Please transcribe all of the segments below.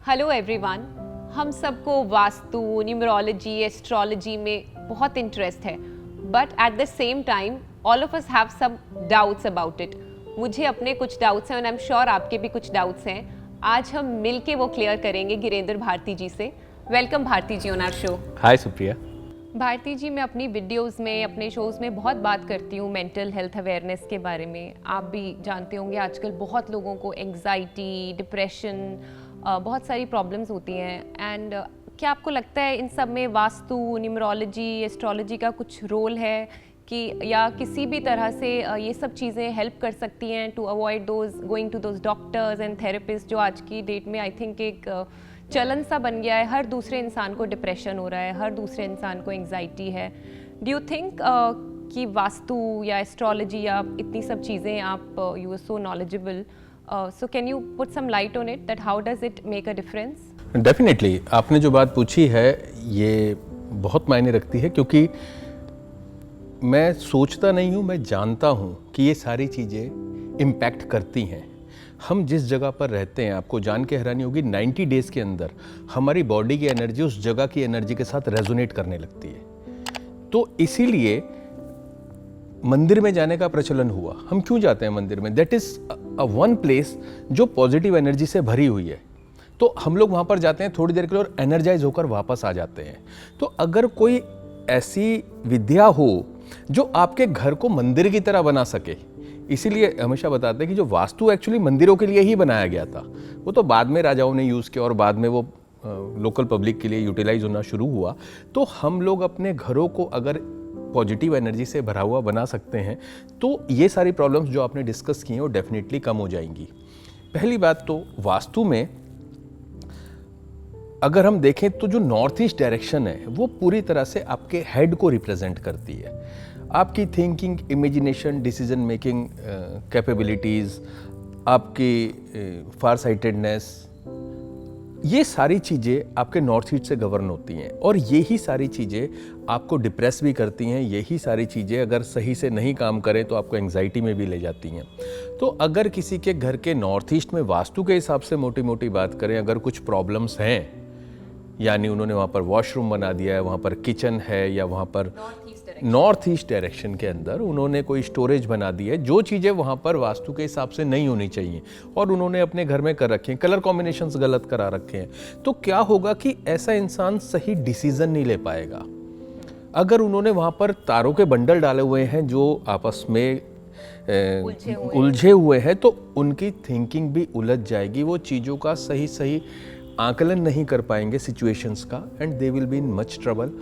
Hello everyone. हम सबको vastu, numerology, astrology में बहुत इंटरेस्ट है, but at the same time all of us have some doubts about it. मुझे अपने कुछ डाउट्स हैं और आई एम श्योर आपके भी कुछ डाउट्स हैं। आज हम मिलके वो क्लियर करेंगे गिरेंद्र भारती जी से। Welcome Bharti ji on our show. Hi Supriya. Bharti ji, मैं अपनी वीडियोस में, अपने शोज़ में बहुत बात करती हूँ मेंटल हेल्थ अवेयरनेस के बारे में। आप भी जानते होंगे आजकल बहुत लोगों को एंग्जाइटी, डिप्रेशन, बहुत सारी प्रॉब्लम्स होती हैं। एंड क्या आपको लगता है इन सब में वास्तु, न्यूमरोलॉजी, एस्ट्रोलॉजी का कुछ रोल है कि या किसी भी तरह से ये सब चीज़ें हेल्प कर सकती हैं to avoid those going to those doctors and therapist, जो आज की डेट में आई थिंक एक चलन सा बन गया है। हर दूसरे इंसान को डिप्रेशन हो रहा है, हर दूसरे इंसान को एंग्जाइटी है। डू यू थिंक कि वास्तु या एस्ट्रोलॉजी या इतनी सब चीज़ें, आप you are so knowledgeable, so can you put some light on it that how does it make a difference? Definitely आपने जो बात पूछी है ये बहुत मायने रखती है, क्योंकि मैं सोचता नहीं हूँ, मैं जानता हूँ कि ये सारी चीज़ें इम्पैक्ट करती हैं। हम जिस जगह पर रहते हैं, आपको जान के हैरानी होगी, 90 डेज़ के अंदर हमारी बॉडी की एनर्जी उस जगह की एनर्जी के साथ रेजोनेट करने लगती है। तो इसीलिए मंदिर में जाने का प्रचलन हुआ। हम क्यों जाते हैं मंदिर में? That is a one place जो पॉजिटिव एनर्जी से भरी हुई है। तो हम लोग वहाँ पर जाते हैं थोड़ी देर के लिए और एनर्जाइज होकर वापस आ जाते हैं। तो अगर कोई ऐसी विद्या हो जो आपके घर को मंदिर की तरह बना सके, इसीलिए हमेशा बताते हैं कि जो वास्तु एक्चुअली मंदिरों के लिए ही बनाया गया था, वो तो बाद में राजाओं ने यूज़ किया और बाद में वो लोकल पब्लिक के लिए यूटिलाइज होना शुरू हुआ। तो हम लोग अपने घरों को अगर पॉजिटिव एनर्जी से भरा हुआ बना सकते हैं तो ये सारी प्रॉब्लम्स जो आपने डिस्कस की हैं वो डेफिनेटली कम हो जाएंगी। पहली बात तो वास्तु में अगर हम देखें तो जो नॉर्थ ईस्ट डायरेक्शन है वो पूरी तरह से आपके हेड को रिप्रेजेंट करती है। आपकी thinking, imagination, decision making capabilities, आपकी फार साइटेडनेस, ये सारी चीज़ें आपके नॉर्थ ईस्ट से गवर्न होती हैं और यही सारी चीज़ें आपको डिप्रेस भी करती हैं। यही सारी चीज़ें अगर सही से नहीं काम करें तो आपको एंग्जाइटी में भी ले जाती हैं। तो अगर किसी के घर के नॉर्थ ईस्ट में वास्तु के हिसाब से मोटी मोटी बात करें, अगर कुछ प्रॉब्लम्स हैं, यानी उन्होंने वहाँ पर वॉशरूम बना दिया है, वहाँ पर किचन है, या वहाँ पर नॉर्थ ईस्ट डायरेक्शन के अंदर उन्होंने कोई स्टोरेज बना दी है, जो चीज़ें वहाँ पर वास्तु के हिसाब से नहीं होनी चाहिए और उन्होंने अपने घर में कर रखे हैं, कलर कॉम्बिनेशंस गलत करा रखे हैं, तो क्या होगा कि ऐसा इंसान सही डिसीजन नहीं ले पाएगा। अगर उन्होंने वहाँ पर तारों के बंडल डाले हुए हैं जो आपस में उलझे हुए हैं, तो उनकी थिंकिंग भी उलझ जाएगी। वो चीज़ों का सही सही आकलन नहीं कर पाएंगे सिचुएशंस का, and they will be in much trouble.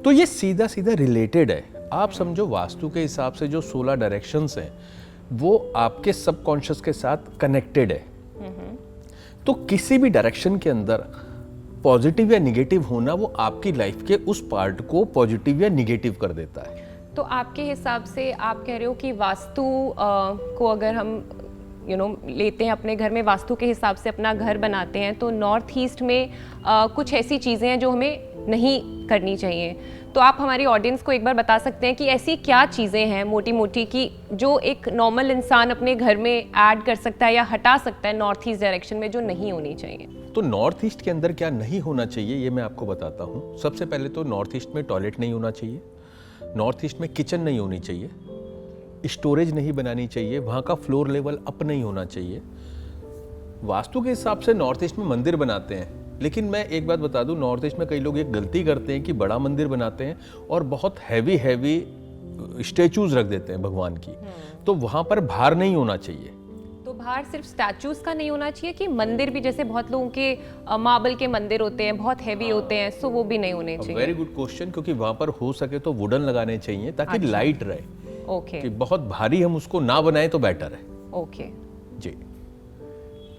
तो ये सीधा सीधा रिलेटेड है। आप समझो वास्तु के हिसाब से जो 16 डायरेक्शंस हैं वो आपके सबकॉन्शियस के साथ कनेक्टेड है। तो किसी भी डायरेक्शन के अंदर पॉजिटिव या निगेटिव होना वो आपकी लाइफ के उस पार्ट को पॉजिटिव या निगेटिव कर देता है। तो आपके हिसाब से आप कह रहे हो कि वास्तु को अगर हम लेते हैं अपने घर में, वास्तु के हिसाब से अपना घर बनाते हैं, तो नॉर्थ ईस्ट में कुछ ऐसी चीज़ें हैं जो हमें नहीं करनी चाहिए। तो आप हमारी ऑडियंस को एक बार बता सकते हैं कि ऐसी क्या चीज़ें हैं मोटी मोटी की जो एक नॉर्मल इंसान अपने घर में ऐड कर सकता है या हटा सकता है नॉर्थ ईस्ट डायरेक्शन में, जो नहीं होनी चाहिए? तो नॉर्थ ईस्ट के अंदर क्या नहीं होना चाहिए ये मैं आपको बताता हूँ। सबसे पहले तो नॉर्थ ईस्ट में टॉयलेट नहीं होना चाहिए, नॉर्थ ईस्ट में किचन नहीं होनी चाहिए, स्टोरेज नहीं बनानी चाहिए, वहाँ का फ्लोर लेवल अप नहीं होना चाहिए। वास्तु के हिसाब से नॉर्थ ईस्ट में मंदिर बनाते हैं, लेकिन मैं एक बात बता दूं, नॉर्थ ईस्ट में कई लोग एक गलती करते हैं कि बड़ा मंदिर बनाते हैं और बहुत हैवी स्टैचूज रख देते हैं भगवान की। तो वहाँ पर भार नहीं होना चाहिए। तो भार सिर्फ स्टैचूज का नहीं होना चाहिए कि मंदिर भी, जैसे बहुत लोगों के मार्बल के मंदिर होते हैं, बहुत हैवी होते हैं, सो वो भी नहीं होने चाहिए? वेरी गुड क्वेश्चन, क्योंकि वहाँ पर हो सके तो वुडन लगाने चाहिए ताकि लाइट रहे। ओके। कि बहुत भारी हम उसको ना बनाए तो बेटर है। ओके जी।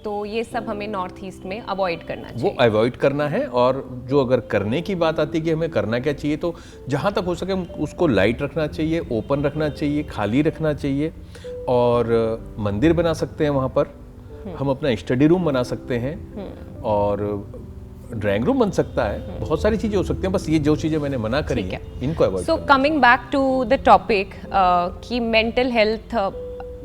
तो ये सब हमें नॉर्थ ईस्ट में अवॉइड करना चाहिए। वो अवॉइड करना है। और जो अगर करने की बात आती है कि हमें करना क्या चाहिए, तो जहाँ तक हो सके उसको लाइट रखना चाहिए, ओपन रखना चाहिए, खाली रखना चाहिए। और मंदिर बना सकते हैं वहाँ पर, हम अपना स्टडी रूम बना सकते हैं और ड्राइंग रूम बन सकता है, बहुत सारी चीज़ें हो सकती हैं। बस ये जो चीज़ें मैंने मना करी है इनको avoid. So coming back to the topic कि मेंटल हेल्थ,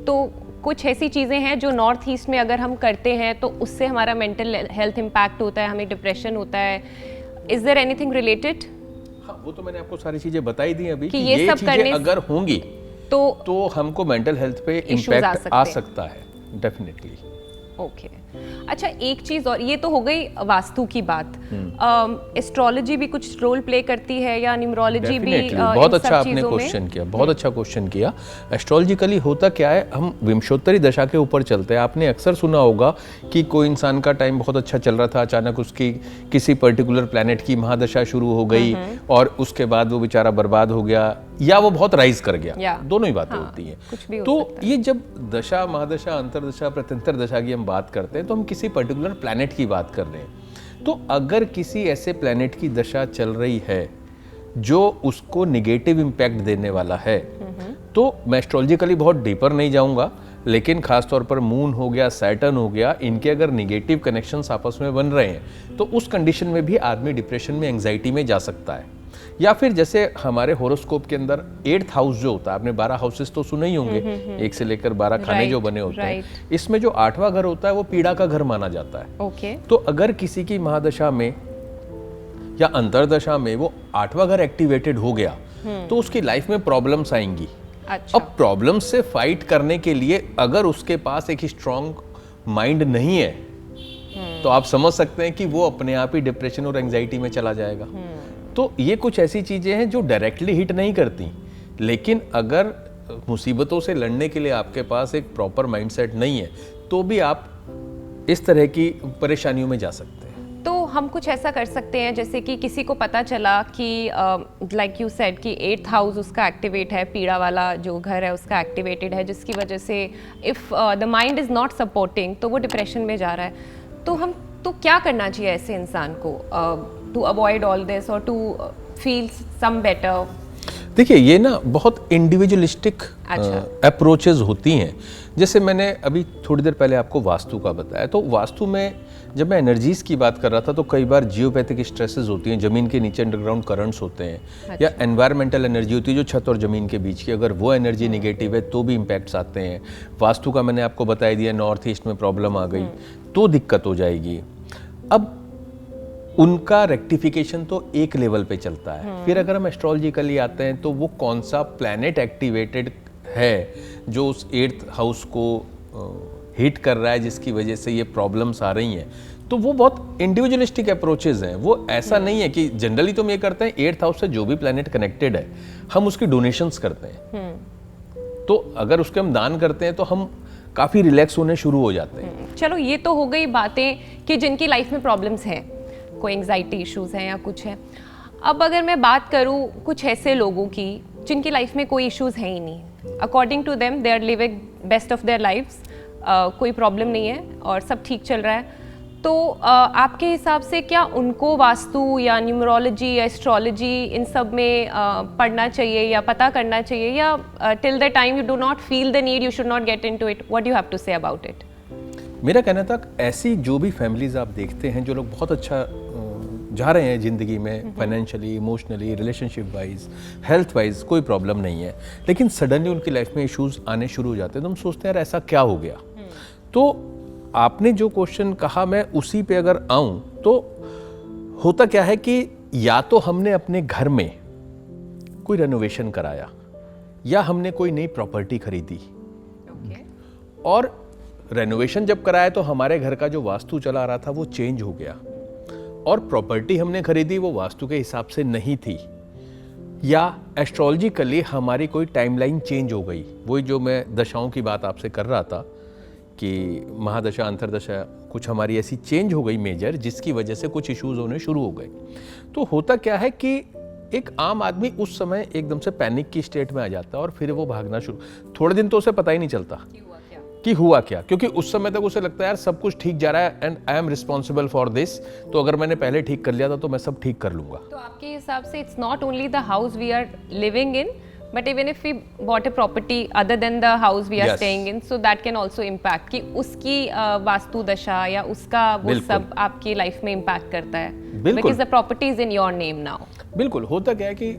तो कुछ ऐसी चीज़ें हैं जो नॉर्थ ईस्ट में अगर हम करते हैं तो उससे हमारा मेंटल हेल्थ इम्पैक्ट होता है, हमें डिप्रेशन होता है. Is there anything related? हाँ, वो तो मैंने आपको सारी चीजें बताई दी अभी कि कि ये ये सब चीजें करने अगर होंगी तो हमको मेंटल हेल्थ पे Issues आ इम्पैक्ट सकते आ हैं. सकता है डेफिनेटली. ओके. अच्छा, एक चीज़ और, ये तो हो गई वास्तु की बात. एस्ट्रोलॉजी भी कुछ रोल प्ले करती है या न्यूमरोलॉजी भी? Definitely, बहुत इन अच्छा सब आपने चीज़ों में? क्वेश्चन किया, बहुत अच्छा क्वेश्चन किया. एस्ट्रोलॉजिकली होता क्या है, हम विंशोत्तरी दशा के ऊपर चलते हैं. आपने अक्सर सुना होगा कि कोई इंसान का टाइम बहुत अच्छा चल रहा था, अचानक उसकी किसी पर्टिकुलर प्लैनेट की महादशा शुरू हो गई और उसके बाद वो बेचारा बर्बाद हो गया या वो बहुत राइज कर गया. दोनों ही बातें होती हैं. कुछ भी हो तो सकता ये जब दशा, महादशा, अंतरदशा, प्रत्यंतर दशा की हम बात करते हैं तो हम किसी पर्टिकुलर प्लैनेट की बात कर रहे हैं. तो अगर किसी ऐसे प्लैनेट की दशा चल रही है जो उसको निगेटिव इम्पैक्ट देने वाला है, तो मैं एस्ट्रोलॉजिकली बहुत डीपर नहीं जाऊंगा, लेकिन खासतौर पर मून हो गया, सैटर्न हो गया, इनके अगर निगेटिव कनेक्शंस आपस में बन रहे हैं तो उस कंडीशन में भी आदमी डिप्रेशन में, एंजाइटी में जा सकता है. या फिर जैसे हमारे होरोस्कोप के अंदर 8th हाउस जो होता है, आपने 12 हाउसेस तो सुने ही होंगे, 1 से लेकर 12 खाने जो बने होते हैं, इसमें जो 8वां घर होता है वो पीड़ा का घर माना जाता है. ओके. तो अगर किसी की महादशा में या अंतरदशा में वो 8वां घर एक्टिवेटेड हो गया तो उसकी लाइफ में प्रॉब्लम्स आएंगी. अच्छा. अब प्रॉब्लम्स से फाइट करने के लिए अगर उसके पास एक स्ट्रॉन्ग माइंड नहीं है तो आप समझ सकते हैं कि वो अपने आप ही डिप्रेशन और एंजाइटी में चला जाएगा. तो ये कुछ ऐसी चीजें हैं जो डायरेक्टली हिट नहीं करती, लेकिन अगर मुसीबतों से लड़ने के लिए आपके पास एक प्रॉपर माइंडसेट नहीं है तो भी आप इस तरह की परेशानियों में जा सकते हैं. तो हम कुछ ऐसा कर सकते हैं, जैसे कि किसी को पता चला कि लाइक यू सेड कि 8th हाउस उसका एक्टिवेट है, पीड़ा वाला जो घर है उसका एक्टिवेटेड है, जिसकी वजह से if the mind is not supporting तो वो डिप्रेशन में जा रहा है. तो क्या करना चाहिए ऐसे इंसान को टू अवॉइड ऑल दिस और टू फील सम बेटर? देखिए, ये ना बहुत इंडिविजुअलिस्टिक अप्रोचेस होती हैं. जैसे मैंने अभी थोड़ी देर पहले आपको वास्तु का बताया, तो वास्तु में जब मैं एनर्जीज की बात कर रहा था तो कई बार जियोपैथिक स्ट्रेसेस होती हैं, ज़मीन के नीचे अंडरग्राउंड करंट्स होते हैं, या एनवायरमेंटल एनर्जी होती है जो छत और ज़मीन के बीच की, अगर वो एनर्जी निगेटिव है तो भी इम्पैक्ट्स आते हैं. वास्तु का मैंने आपको बता दिया, नॉर्थ ईस्ट में प्रॉब्लम आ गई तो दिक्कत हो जाएगी. अब उनका रेक्टिफिकेशन तो एक लेवल पे चलता है. फिर अगर हम एस्ट्रोलॉजिकली आते हैं तो वो कौन सा प्लैनेट एक्टिवेटेड है जो उस 8th हाउस को हिट कर रहा है जिसकी वजह से ये प्रॉब्लम्स आ रही हैं, तो वो बहुत इंडिविजुअलिस्टिक अप्रोचेज हैं. वो ऐसा नहीं है कि जनरली तो हम ये करते हैं 8th हाउस से जो भी प्लैनेट कनेक्टेड है हम उसकी डोनेशंस करते हैं. तो अगर उसके हम दान करते हैं तो हम काफ़ी रिलैक्स होने शुरू हो जाते हैं. चलो, ये तो हो गई बातें कि जिनकी लाइफ में प्रॉब्लम्स हैं, कोई एंग्जाइटी इश्यूज हैं या कुछ है. अब अगर मैं बात करूं कुछ ऐसे लोगों की जिनकी लाइफ में कोई इश्यूज हैं ही नहीं, according to them they are living best of their lives, कोई प्रॉब्लम नहीं है और सब ठीक चल रहा है, तो आपके हिसाब से क्या उनको वास्तु या न्यूमरोलॉजी या एस्ट्रोलॉजी इन सब में पढ़ना चाहिए या पता करना चाहिए, या till the time you do not feel the need you should not get into it? What do you have to say about it? मेरा कहना था, ऐसी जो भी फैमिलीज आप देखते हैं जो लोग बहुत अच्छा जा रहे हैं ज़िंदगी में, financially, emotionally, relationship wise, health wise कोई प्रॉब्लम नहीं है, लेकिन सडनली उनकी लाइफ में इश्यूज आने शुरू हो जाते हैं तो हम सोचते हैं यार ऐसा क्या हो गया. तो आपने जो क्वेश्चन कहा मैं उसी पे अगर आऊं तो होता क्या है कि या तो हमने अपने घर में कोई रेनोवेशन कराया या हमने कोई नई प्रॉपर्टी खरीदी, और रेनोवेशन जब कराया तो हमारे घर का जो वास्तु चला रहा था वो चेंज हो गया, और प्रॉपर्टी हमने खरीदी वो वास्तु के हिसाब से नहीं थी, या एस्ट्रोलॉजिकली हमारी कोई टाइमलाइन चेंज हो गई. वही जो मैं दशाओं की बात आपसे कर रहा था कि महादशा, अंतरदशा कुछ हमारी ऐसी चेंज हो गई मेजर, जिसकी वजह से कुछ इश्यूज होने शुरू हो गए. तो होता क्या है कि एक आम आदमी उस समय एकदम से पैनिक की स्टेट में आ जाता है और फिर वो भागना शुरू, थोड़े दिन तो उसे पता ही नहीं चलता कि हुआ क्या, क्योंकि उस समय तक उसे लगता है यार सब कुछ ठीक जा रहा है and I am responsible for this, तो अगर मैंने पहले ठीक कर लिया था तो मैं सब ठीक कर लूंगा. तो आपके हिसाब से it's not only the house we are living in, but even if we bought a property other than the house we are staying in, so that can also impact, कि उसकी वास्तु दशा या उसका वो सब आपकी लाइफ में इम्पैक्ट करता है, because the property is in your name now. बिल्कुल. होता क्या है कि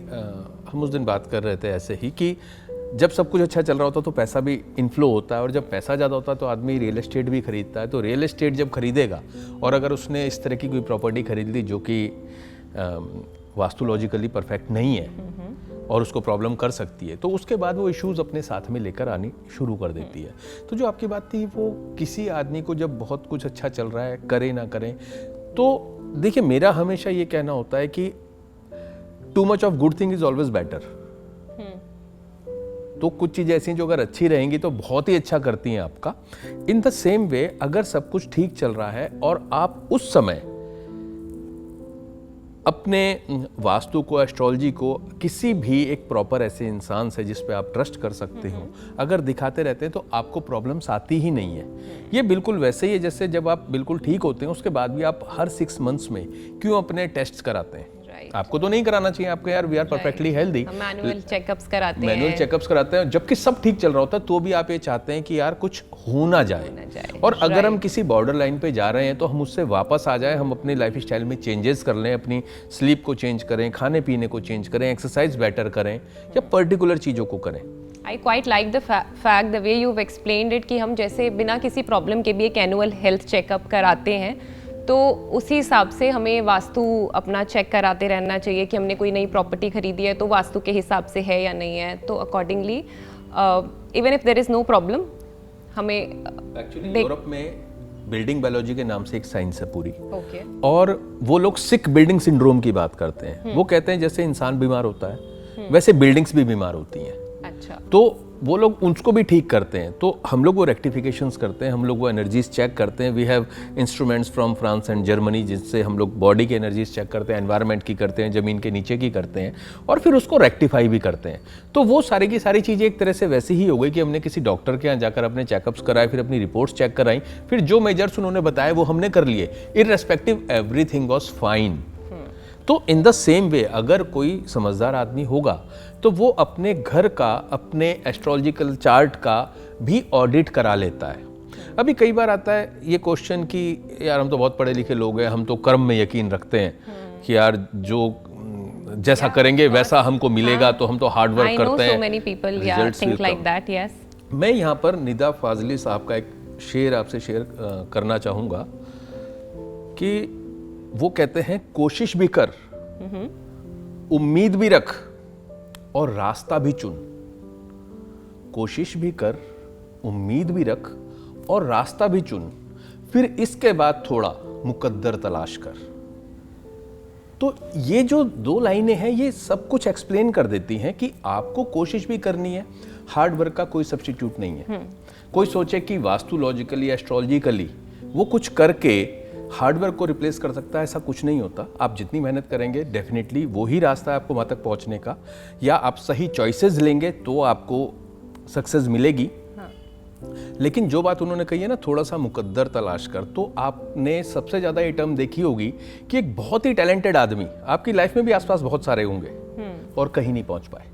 हम उस दिन बात कर रहे थे ऐसे ही कि जब सब कुछ अच्छा चल रहा होता है तो पैसा भी इनफ्लो होता है, और जब पैसा ज़्यादा होता है तो आदमी रियल एस्टेट भी खरीदता है। तो रियल एस्टेट जब खरीदेगा और अगर उसने इस तरह की कोई प्रॉपर्टी खरीद ली जो कि वास्तुलॉजिकली परफेक्ट नहीं है और उसको प्रॉब्लम कर सकती है, तो उसके बाद वो इश्यूज अपने साथ में लेकर आनी शुरू कर देती है। तो जो आपकी बात थी, वो किसी आदमी को जब बहुत कुछ अच्छा चल रहा है, करे ना करें, तो देखिए मेरा हमेशा ये कहना होता है कि too much of good thing is always better. तो कुछ चीज़ें ऐसी हैं जो अगर अच्छी रहेंगी तो बहुत ही अच्छा करती हैं आपका। इन द सेम वे अगर सब कुछ ठीक चल रहा है और आप उस समय अपने वास्तु को, एस्ट्रोलॉजी को किसी भी एक प्रॉपर ऐसे इंसान से जिस पे आप ट्रस्ट कर सकते हो अगर दिखाते रहते हैं तो आपको प्रॉब्लम्स आती ही नहीं है। ये बिल्कुल वैसे ही है जैसे जब आप बिल्कुल ठीक होते हैं उसके बाद भी आप हर 6 मंथ्स में क्यों अपने टेस्ट कराते हैं। आपको तो नहीं कराना चाहिए, आपको यार we are perfectly healthy, manual checkups कराते हैं, मैनुअल चेकअप्स कराते हैं, जबकि सब ठीक चल रहा होता है तो भी आप ये चाहते हैं कि यार कुछ हो ना जाए। और अगर हम किसी बॉर्डर लाइन पे जा रहे हैं तो हम उससे वापस आ जाए, हम अपने लाइफ स्टाइल में चेंजेस कर लें, अपनी स्लीप को चेंज करें, खाने पीने को चेंज करें, एक्सरसाइज बेटर करें या पर्टिकुलर चीज़ों को करें। I quite like the fact the way you have explained it कि हम जैसे बिना किसी प्रॉब्लम के भी एक एनुअल हेल्थ चेकअप कराते हैं, तो उसी हिसाब से हमें वास्तु अपना चेक कराते रहना चाहिए कि हमने कोई नई प्रॉपर्टी खरीदी है तो वास्तु के हिसाब से है या नहीं है। तो accordingly even if there is no problem हमें एक्चुअली यूरोप में बिल्डिंग बायोलॉजी के नाम से एक साइंस है पूरी, और वो लोग सिक बिल्डिंग सिंड्रोम की बात करते हैं। वो कहते हैं जैसे इंसान बीमार होता है वैसे बिल्डिंग्स भी बीमार होती हैं। अच्छा, तो वो लोग उसको भी ठीक करते हैं। तो हम लोग वो रेक्टिफिकेशंस करते हैं, हम लोग वो एनर्जीज चेक करते हैं। We have instruments from France and Germany जिससे हम लोग बॉडी की एनर्जीज चेक करते हैं, एनवायरनमेंट की करते हैं, ज़मीन के नीचे की करते हैं और फिर उसको रेक्टिफाई भी करते हैं। तो वो सारी की सारी चीज़ें एक तरह से वैसी ही हो गई कि हमने किसी डॉक्टर के यहाँ जाकर अपने चेकअप्स कराए, फिर अपनी रिपोर्ट्स चेक कराई, फिर जो मेजर्स उन्होंने बताए वो हमने कर लिए, इररेस्पेक्टिव एवरीथिंग वाज फाइन। तो इन द सेम वे अगर कोई समझदार आदमी होगा तो वो अपने घर का, अपने एस्ट्रोलॉजिकल चार्ट का भी ऑडिट करा लेता है। अभी कई बार आता है ये क्वेश्चन कि यार हम तो बहुत पढ़े लिखे लोग हैं, हम तो कर्म में यकीन रखते हैं कि यार जो जैसा करेंगे वैसा हमको मिलेगा, तो हम तो हार्ड वर्क करते हैं। so many people think like that, yes. मैं यहाँ पर निदा फाजली साहब का एक शेर आपसे शेयर करना चाहूँगा कि वो कहते हैं कोशिश भी कर, उम्मीद भी रख और रास्ता भी चुन। कोशिश भी कर, उम्मीद भी रख और रास्ता भी चुन, फिर इसके बाद थोड़ा मुकद्दर तलाश कर। तो ये जो 2 लाइनें हैं ये सब कुछ एक्सप्लेन कर देती हैं कि आपको कोशिश भी करनी है, हार्ड वर्क का कोई सब्स्टिट्यूट नहीं है। कोई सोचे कि वास्तुलॉजिकली, एस्ट्रोलॉजिकली वो कुछ करके हार्डवर्क को रिप्लेस कर सकता है, ऐसा कुछ नहीं होता। आप जितनी मेहनत करेंगे डेफिनेटली वही रास्ता है आपको वहाँ तक पहुँचने का, या आप सही चॉइसेस लेंगे तो आपको सक्सेस मिलेगी। हाँ। लेकिन जो बात उन्होंने कही है ना, थोड़ा सा मुकद्दर तलाश कर, तो आपने सबसे ज़्यादा ये टर्म देखी होगी कि एक बहुत ही टैलेंटेड आदमी आपकी लाइफ में भी आसपास बहुत सारे होंगे और कहीं नहीं पहुँच पाए।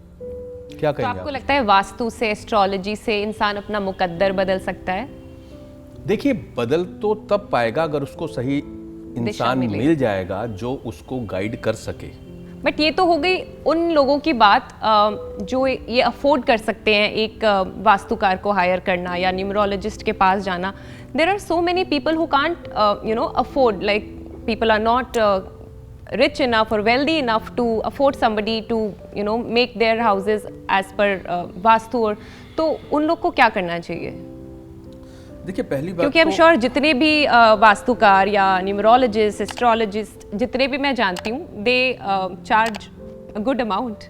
क्या कहेंगे? तो आपको लगता है वास्तु से, एस्ट्रोलॉजी से इंसान अपना मुकद्दर बदल सकता है? देखिए, बदल तो तब पाएगा अगर उसको सही इंसान मिल जाएगा जो उसको गाइड कर सके। बट ये तो हो गई उन लोगों की बात जो ये अफोर्ड कर सकते हैं एक वास्तुकार को हायर करना या न्यूमरोलॉजिस्ट के पास जाना। There are so many people who can't afford, like people are not rich enough or wealthy enough to afford somebody to make their houses as per vastu. और तो उन लोग को क्या करना चाहिए? देखिए, पहली बात क्योंकि आई एम श्योर जितने भी वास्तुकार या न्यूमरोलॉजिस्ट, एस्ट्रोलॉजिस्ट जितने भी मैं जानती हूँ, they charge a good amount.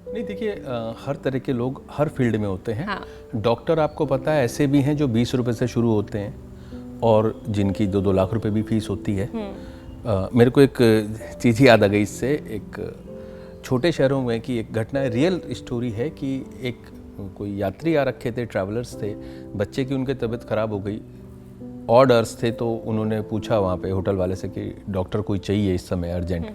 नहीं, देखिए हर तरह के लोग हर फील्ड में होते हैं। हाँ। डॉक्टर आपको पता है ऐसे भी हैं जो 20 रुपए से शुरू होते हैं और जिनकी 2-2 लाख रुपए भी फीस होती है। मेरे को एक चीज़ याद आ गई इससे, एक छोटे शहरों में की एक घटना है, रियल स्टोरी है कि एक कोई यात्री आ रखे थे, ट्रैवलर्स थे, बच्चे की उनकी तबीयत ख़राब हो गई, ऑड आवर्स थे, तो उन्होंने पूछा वहाँ पे होटल वाले से कि डॉक्टर कोई चाहिए इस समय अर्जेंट।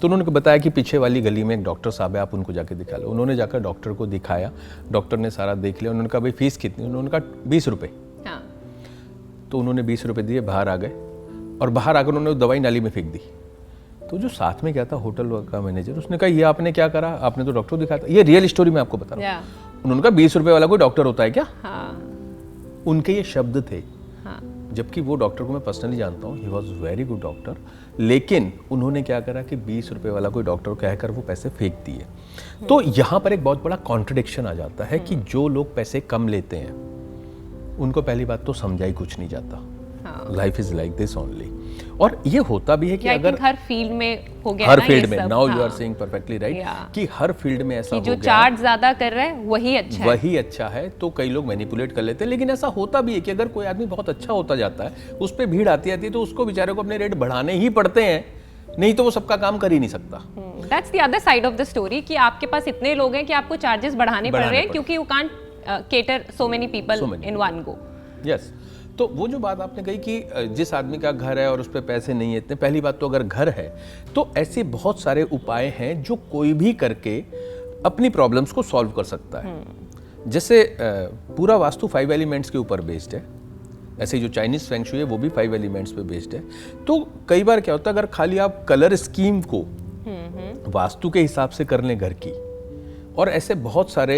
तो उन्होंने बताया कि पीछे वाली गली में एक डॉक्टर साहब है, आप उनको जाके दिखा लो। उन्होंने जाकर डॉक्टर को दिखाया, डॉक्टर ने सारा देख लिया। उन्होंने कहा भाई फीस कितनी? उन्होंने कहा 20 रुपये। हाँ। तो उन्होंने 20 रुपये दिए, बाहर आ गए और बाहर आकर उन्होंने दवाई नाली में फेंक दी। तो जो साथ में गया था होटल का मैनेजर, उसने कहा ये आपने क्या करा? आपने तो डॉक्टर दिखाया था। ये रियल स्टोरी मैं आपको बता रहा हूँ। उन्होंने कहा 20 रुपए वाला कोई डॉक्टर होता है क्या? हाँ उनके ये शब्द थे, हाँ जबकि वो डॉक्टर को मैं पर्सनली जानता हूँ, he was very good doctor, लेकिन उन्होंने क्या करा कि 20 रुपए वाला कोई डॉक्टर कहकर वो पैसे फेंक दिए। तो यहाँ पर एक बहुत बड़ा कॉन्ट्रडिक्शन आ जाता है कि जो लोग पैसे कम लेते हैं उनको पहली बात तो समझा ही कुछ नहीं जाता, life is like this only. और ये होता भी है कि अगर हर फील्ड में हो गया हर ना फील्ड ये में, सब, नाउ यू हाँ। Are saying perfectly right, Yeah. कि हर फील्ड में ऐसा कि हो जो गया चार्ज ज्यादा कर रहा है वही अच्छा है। वही अच्छा है, तो कई लोग मैनिपुलेट कर लेते हैं। लेकिन ऐसा होता भी है कि अगर कोई आदमी बहुत अच्छा होता जाता है, उस पर भीड़ आती है तो उसको बेचारे को अपने रेट बढ़ाने ही पड़ते हैं, नहीं तो वो सबका काम कर ही नहीं सकता। That's the other side of the story कि आपके पास इतने लोग हैं कि आपको चार्जेस बढ़ाने पड़ रहे हैं क्योंकि you can't cater so many people in one go. Yes, तो वो जो बात आपने कही कि जिस आदमी का घर है और उस पर पैसे नहीं है इतने, पहली बात तो अगर घर है तो ऐसे बहुत सारे उपाय हैं जो कोई भी करके अपनी प्रॉब्लम्स को सॉल्व कर सकता है। जैसे पूरा वास्तु 5 एलिमेंट्स के ऊपर बेस्ड है, ऐसे जो चाइनीज फेंग शुई है वो भी 5 एलिमेंट्स पे बेस्ड है। तो कई बार क्या होता है, अगर खाली आप कलर स्कीम को वास्तु के हिसाब से कर लें घर की, और ऐसे बहुत सारे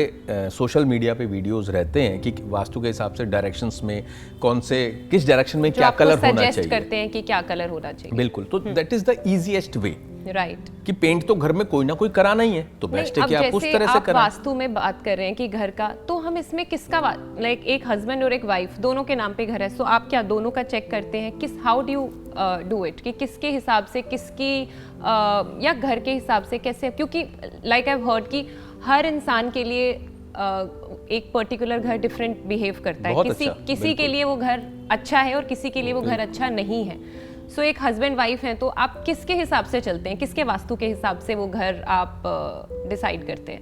सोशल मीडिया पे वीडियोस रहते हैं कि वास्तु के हिसाब से डायरेक्शंस में कौन से किस डायरेक्शन में क्या कलर होना चाहिए, करते हैं कि क्या कलर होना चाहिए। बिल्कुल, तो that is the easiest way, right. कि पेंट तो घर में कोई ना कोई कराना ही है, तो बेस्ट है कि आप उस तरह से कराएं। वास्तु में बात कर रहे हैं कि घर का, तो हम इसमें किसका लाइक एक हस्बैंड और एक वाइफ दोनों के नाम पे घर है, सो आप क्या दोनों का चेक करते हैं? किस how do you do it, कि किसके हिसाब से, किसकी या घर के हिसाब से कैसे? क्योंकि लाइक आई हैव हर्ड कि हर इंसान के लिए एक पर्टिकुलर घर डिफरेंट बिहेव करता है। किसी के लिए वो घर अच्छा है और किसी के लिए वो घर अच्छा नहीं है। सो एक हस्बैंड वाइफ हैं, तो आप किसके हिसाब से चलते हैं, किसके वास्तु के हिसाब से वो घर आप डिसाइड करते हैं?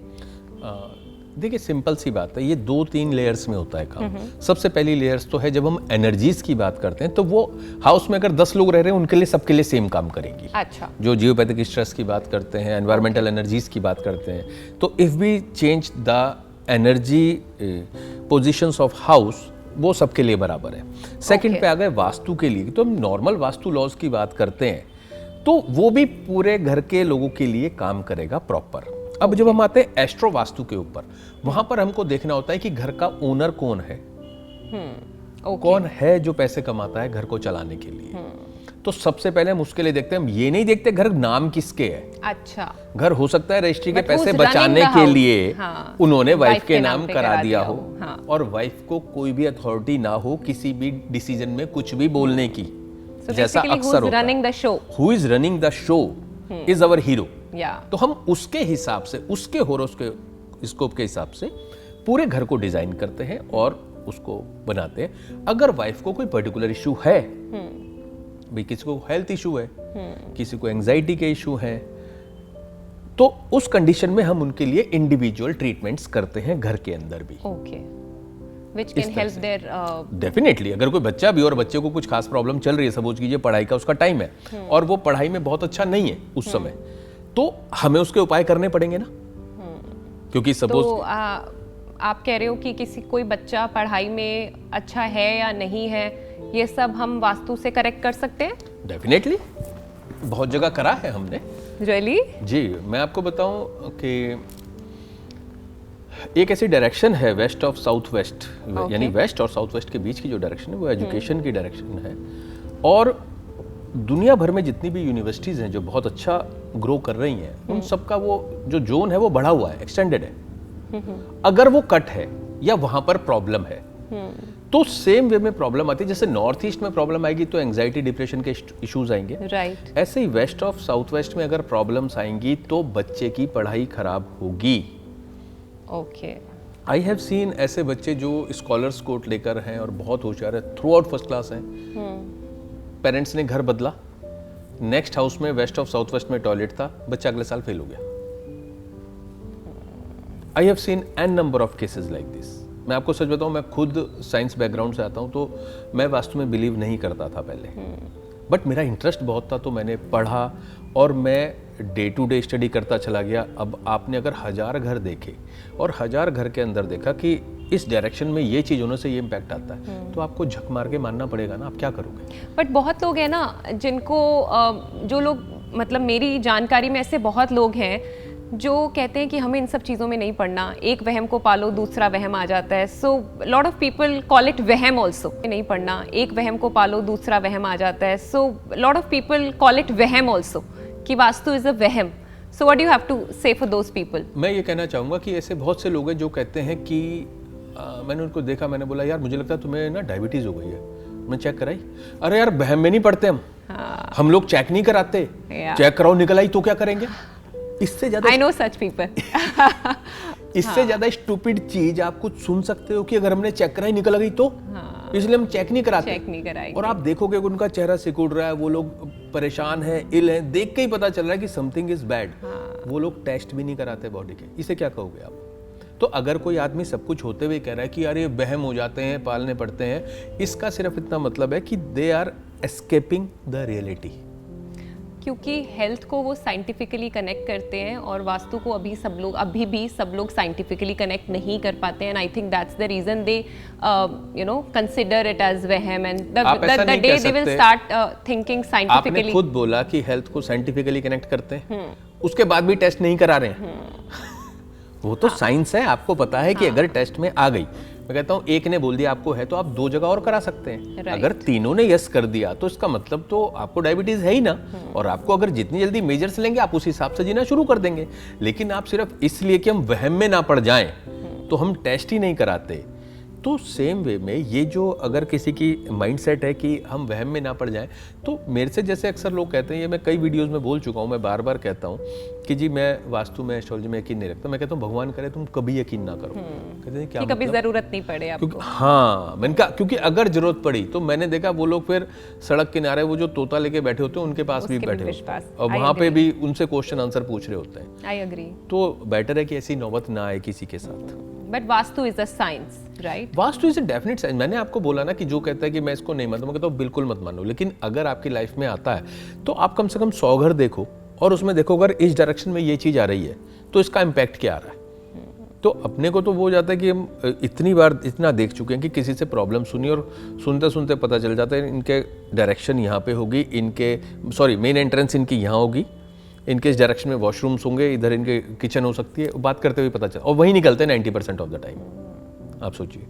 देखिए सिंपल सी बात है, ये 2-3 लेयर्स में होता है काम। सबसे पहली लेयर्स तो है जब हम एनर्जीज की बात करते हैं, तो वो हाउस में अगर 10 लोग रह रहे हैं उनके लिए सबके लिए सेम काम करेगी। अच्छा। जो जियोपैथिक स्ट्रेस की बात करते हैं, एनवायरमेंटल एनर्जीज की बात करते हैं, तो if we change the energy positions of house, वो सबके लिए बराबर है। सेकंड पे आ गए वास्तु के लिए, तो हम नॉर्मल वास्तु लॉज की बात करते हैं, तो वो भी पूरे घर के लोगों के लिए काम करेगा प्रॉपर। अब जब हम आते हैं एस्ट्रो वास्तु के ऊपर, वहां पर हमको देखना होता है कि घर का ओनर कौन है, कौन है जो पैसे कमाता है घर को चलाने के लिए। तो सबसे पहले हम उसके लिए देखते हैं, हम ये नहीं देखते घर नाम किसके है। अच्छा। घर हो सकता है रजिस्ट्री के पैसे who's बचाने running the के house? लिए हाँ। उन्होंने वाइफ के नाम पे करा दिया हो, हाँ। और वाइफ को कोई भी अथॉरिटी ना हो किसी भी डिसीजन में कुछ भी बोलने की। जैसा अक्सर होता है, who is running the show is our hero. तो हम उसके हिसाब से, उसके होरोस्कोप के हिसाब से पूरे घर को डिजाइन करते हैं और उसको बनाते हैं। अगर वाइफ को कोई पर्टिकुलर इशू है, भाई किसी को हेल्थ इशू है, किसी को एंजाइटी के इशू है, तो उस कंडीशन में हम उनके लिए इंडिविजुअल ट्रीटमेंट्स करते हैं घर के अंदर भी। Okay, which can help there. Definitely, अगर कोई बच्चा भी और बच्चे को कुछ खास प्रॉब्लम चल रही है, सपोज कीजिए पढ़ाई का उसका टाइम है और वो पढ़ाई में बहुत अच्छा नहीं है उस समय, तो हमें उसके उपाय करने पड़ेंगे ना, क्योंकि सपोज तो आप कह रहे हो कि कोई बच्चा पढ़ाई में अच्छा है या नहीं है, ये सब हम वास्तु से करेक्ट कर सकते हैं? डेफिनेटली, बहुत जगह करा है हमने। रियली? जी, मैं आपको बताऊं कि एक ऐसी डायरेक्शन है वेस्ट ऑफ साउथ वेस्ट, यानी वेस्ट और साउथ वेस्ट के बीच की जो डायरेक्शन है वो एजुकेशन की डायरेक्शन है। और दुनिया भर में जितनी भी यूनिवर्सिटीज़ हैं जो बहुत अच्छा ग्रो कर रही हैं, उन सबका वो जो जोन है वो बढ़ा हुआ है, एक्सटेंडेड है। अगर वो कट है या वहां पर प्रॉब्लम है, तो सेम वे में प्रॉब्लम आती है। जैसे नॉर्थ ईस्ट में प्रॉब्लम आएगी तो एंजाइटी डिप्रेशन के इश्यूज आएंगे, राइट। ऐसे ही वेस्ट ऑफ साउथ वेस्ट में अगर प्रॉब्लम्स आएंगी तो बच्चे की पढ़ाई खराब होगी। ओके। आई हैव सीन ऐसे बच्चे जो स्कॉलर्स कोट लेकर हैं और बहुत होशियार है, थ्रू आउट फर्स्ट क्लास हैं, पेरेंट्स ने घर बदला, नेक्स्ट हाउस में वेस्ट ऑफ साउथ वेस्ट में टॉयलेट था, बच्चा अगले साल फेल हो गया। I have seen an number of cases like this. मैं आपको सच बताऊं, मैं खुद साइंस बैकग्राउंड से आता हूं, तो मैं वास्तु में बिलीव नहीं करता था पहले, बट मेरा इंटरेस्ट बहुत था, तो मैंने पढ़ा और मैं डे टू डे स्टडी करता चला गया। अब आपने अगर 1000 घर देखे और 1000 घर के अंदर देखा कि इस डायरेक्शन में ये चीज होने से ये इम्पैक्ट आता है, तो आपको झक मार के मानना पड़ेगा ना, आप क्या करोगे। बट बहुत लोग हैं ना जिनको जो लोग, मतलब मेरी जानकारी में ऐसे बहुत लोग हैं जो कहते हैं कि हमें इन सब चीज़ों में नहीं पढ़ना, एक वहम को पालो दूसरा वहम आ जाता है, so lot of people call it वहम ऑल्सो। नहीं पढ़ना, एक वहम को पालो दूसरा वहम आ जाता है, so lot of people call it वहम ऑल्सो, कि वास्तु इज अ वहम। So what do you have to say for those people? मैं ये कहना चाहूँगा कि ऐसे बहुत से लोग हैं जो कहते हैं कि मैंने उनको देखा, मैंने बोला यार मुझे लगता है तुम्हें ना डायबिटीज़ हो गई है। मैं चेक कराई, अरे यार वहम में नहीं पढ़ते हम लोग चेक नहीं कराते, चेक कराओ निकल आई तो क्या करेंगे। इससे ज्यादा I know such people. इससे ज्यादा स्टूपिड चीज आप कुछ सुन सकते हो कि अगर हमने चेक कराई निकल गई तो, इसलिए हम चेक नहीं कराते। चेक नहीं कराएंगे। और आप देखोगे कि उनका चेहरा सिकुड़ रहा है, वो लोग परेशान है, इल है, देख के ही पता चल रहा है कि समथिंग इज बैड। वो लोग टेस्ट भी नहीं कराते बॉडी के। इसे क्या कहोगे आप? तो अगर कोई आदमी सब कुछ होते हुए कह रहा है कि यार ये वहम हो जाते हैं, पालने पड़ते हैं, इसका सिर्फ इतना मतलब है कि they are escaping the reality. क्योंकि हेल्थ को वो साइंटिफिकली कनेक्ट करते हैं और वास्तु को अभी भी सब लोग साइंटिफिकली कनेक्ट नहीं कर पाते हैं। And I think that's the reason they consider it as वहम, and the day they will start thinking scientifically. आपने खुद बोला कि हेल्थ को साइंटिफिकली कनेक्ट करते हैं, उसके बाद भी टेस्ट नहीं करा रहे हैं। वो तो साइंस है, आपको पता है कि अगर टेस्ट में आ गई, मैं कहता हूँ एक ने बोल दिया आपको है तो आप 2 जगह और करा सकते हैं। अगर तीनों ने यस कर दिया तो इसका मतलब तो आपको डायबिटीज है ही ना। और आपको अगर जितनी जल्दी मेजर्स लेंगे आप उस हिसाब से जीना शुरू कर देंगे। लेकिन आप सिर्फ इसलिए कि हम वहम में ना पड़ जाएं तो हम टेस्ट ही नहीं कराते। तो सेम वे में ये जो अगर किसी की माइंडसेट है कि हम वहम में ना पड़ जाएं, तो मेरे से जैसे अक्सर लोग कहते हैं, ये मैं कई वीडियोस में बोल चुका हूँ, मैं बार बार कहता हूँ कि जी मैं वास्तु में एस्ट्रोलॉजी में यकीन नहीं रखता। मैं कहता हूँ भगवान करे तुम कभी यकीन ना करो। कहते हैं क्या कि कभी जरूरत नहीं पड़े आपको। हाँ, मैंने कहा क्योंकि अगर जरूरत पड़ी तो मैंने देखा वो लोग फिर सड़क किनारे वो जो तोता लेके बैठे होते हैं उनके पास भी बैठे होते हैं और वहाँ पे भी उनसे क्वेश्चन आंसर पूछ रहे होते हैं। I agree. तो बेटर है कि ऐसी नौबत ना आए किसी के साथ। But vastu is a science, right? Vastu is a definite science. मैंने आपको बोला ना कि जो कहता है कि मैं इसको नहीं मानता, मैं कहता हूँ बिल्कुल मत मानो। लेकिन अगर आपकी लाइफ में आता है तो आप कम से कम 100 घर देखो और उसमें देखो अगर इस डायरेक्शन में ये चीज आ रही है तो इसका इम्पैक्ट क्या आ रहा है। तो अपने को तो वो हो जाता है कि हम इतनी बार इतना देख चुके हैं कि किसी से प्रॉब्लम सुनी और सुनते सुनते पता चल जाता है इनके डायरेक्शन यहाँ पे होगी, इनके मेन एंट्रेंस इनकी यहाँ होगी, इनके इस डायरेक्शन में वॉशरूम्स होंगे, इधर इनके किचन हो सकती है, बात करते हुए पता चला और वही निकलते हैं 90% ऑफ द टाइम। आप सोचिए,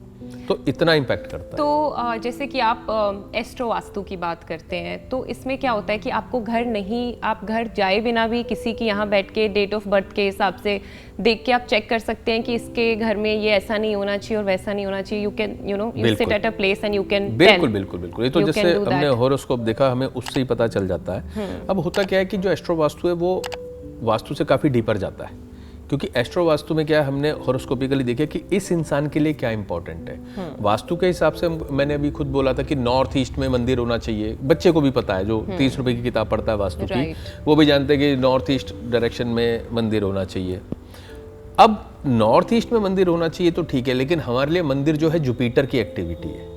तो इतना इम्पैक्ट करता है। तो जैसे कि आप एस्ट्रो वास्तु की बात करते हैं, तो इसमें क्या होता है कि आपको आप घर जाए बिना भी किसी की यहाँ बैठ के डेट ऑफ बर्थ के हिसाब से देख के आप चेक कर सकते हैं कि इसके घर में ये ऐसा नहीं होना चाहिए और वैसा नहीं होना चाहिए। You can you sit at a place and you can बिल्कुल। ये तो जैसे हमने हॉरोस्कोप देखा, हमें उससे ही पता चल जाता है। अब होता क्या है कि जो एस्ट्रो वास्तु है वो वास्तु से काफी डीपर जाता है, क्योंकि एस्ट्रो वास्तु में क्या है, हमने हॉरोस्कोपिकली देखा कि इस इंसान के लिए क्या इंपॉर्टेंट है। वास्तु के हिसाब से मैंने अभी खुद बोला था कि नॉर्थ ईस्ट में मंदिर होना चाहिए। बच्चे को भी पता है, जो 30 रुपए की किताब पढ़ता है वास्तु की, वो भी जानते हैं कि नॉर्थ ईस्ट डायरेक्शन में मंदिर होना चाहिए। अब नॉर्थ ईस्ट में मंदिर होना चाहिए तो ठीक है, लेकिन हमारे लिए मंदिर जो है जुपिटर की एक्टिविटी है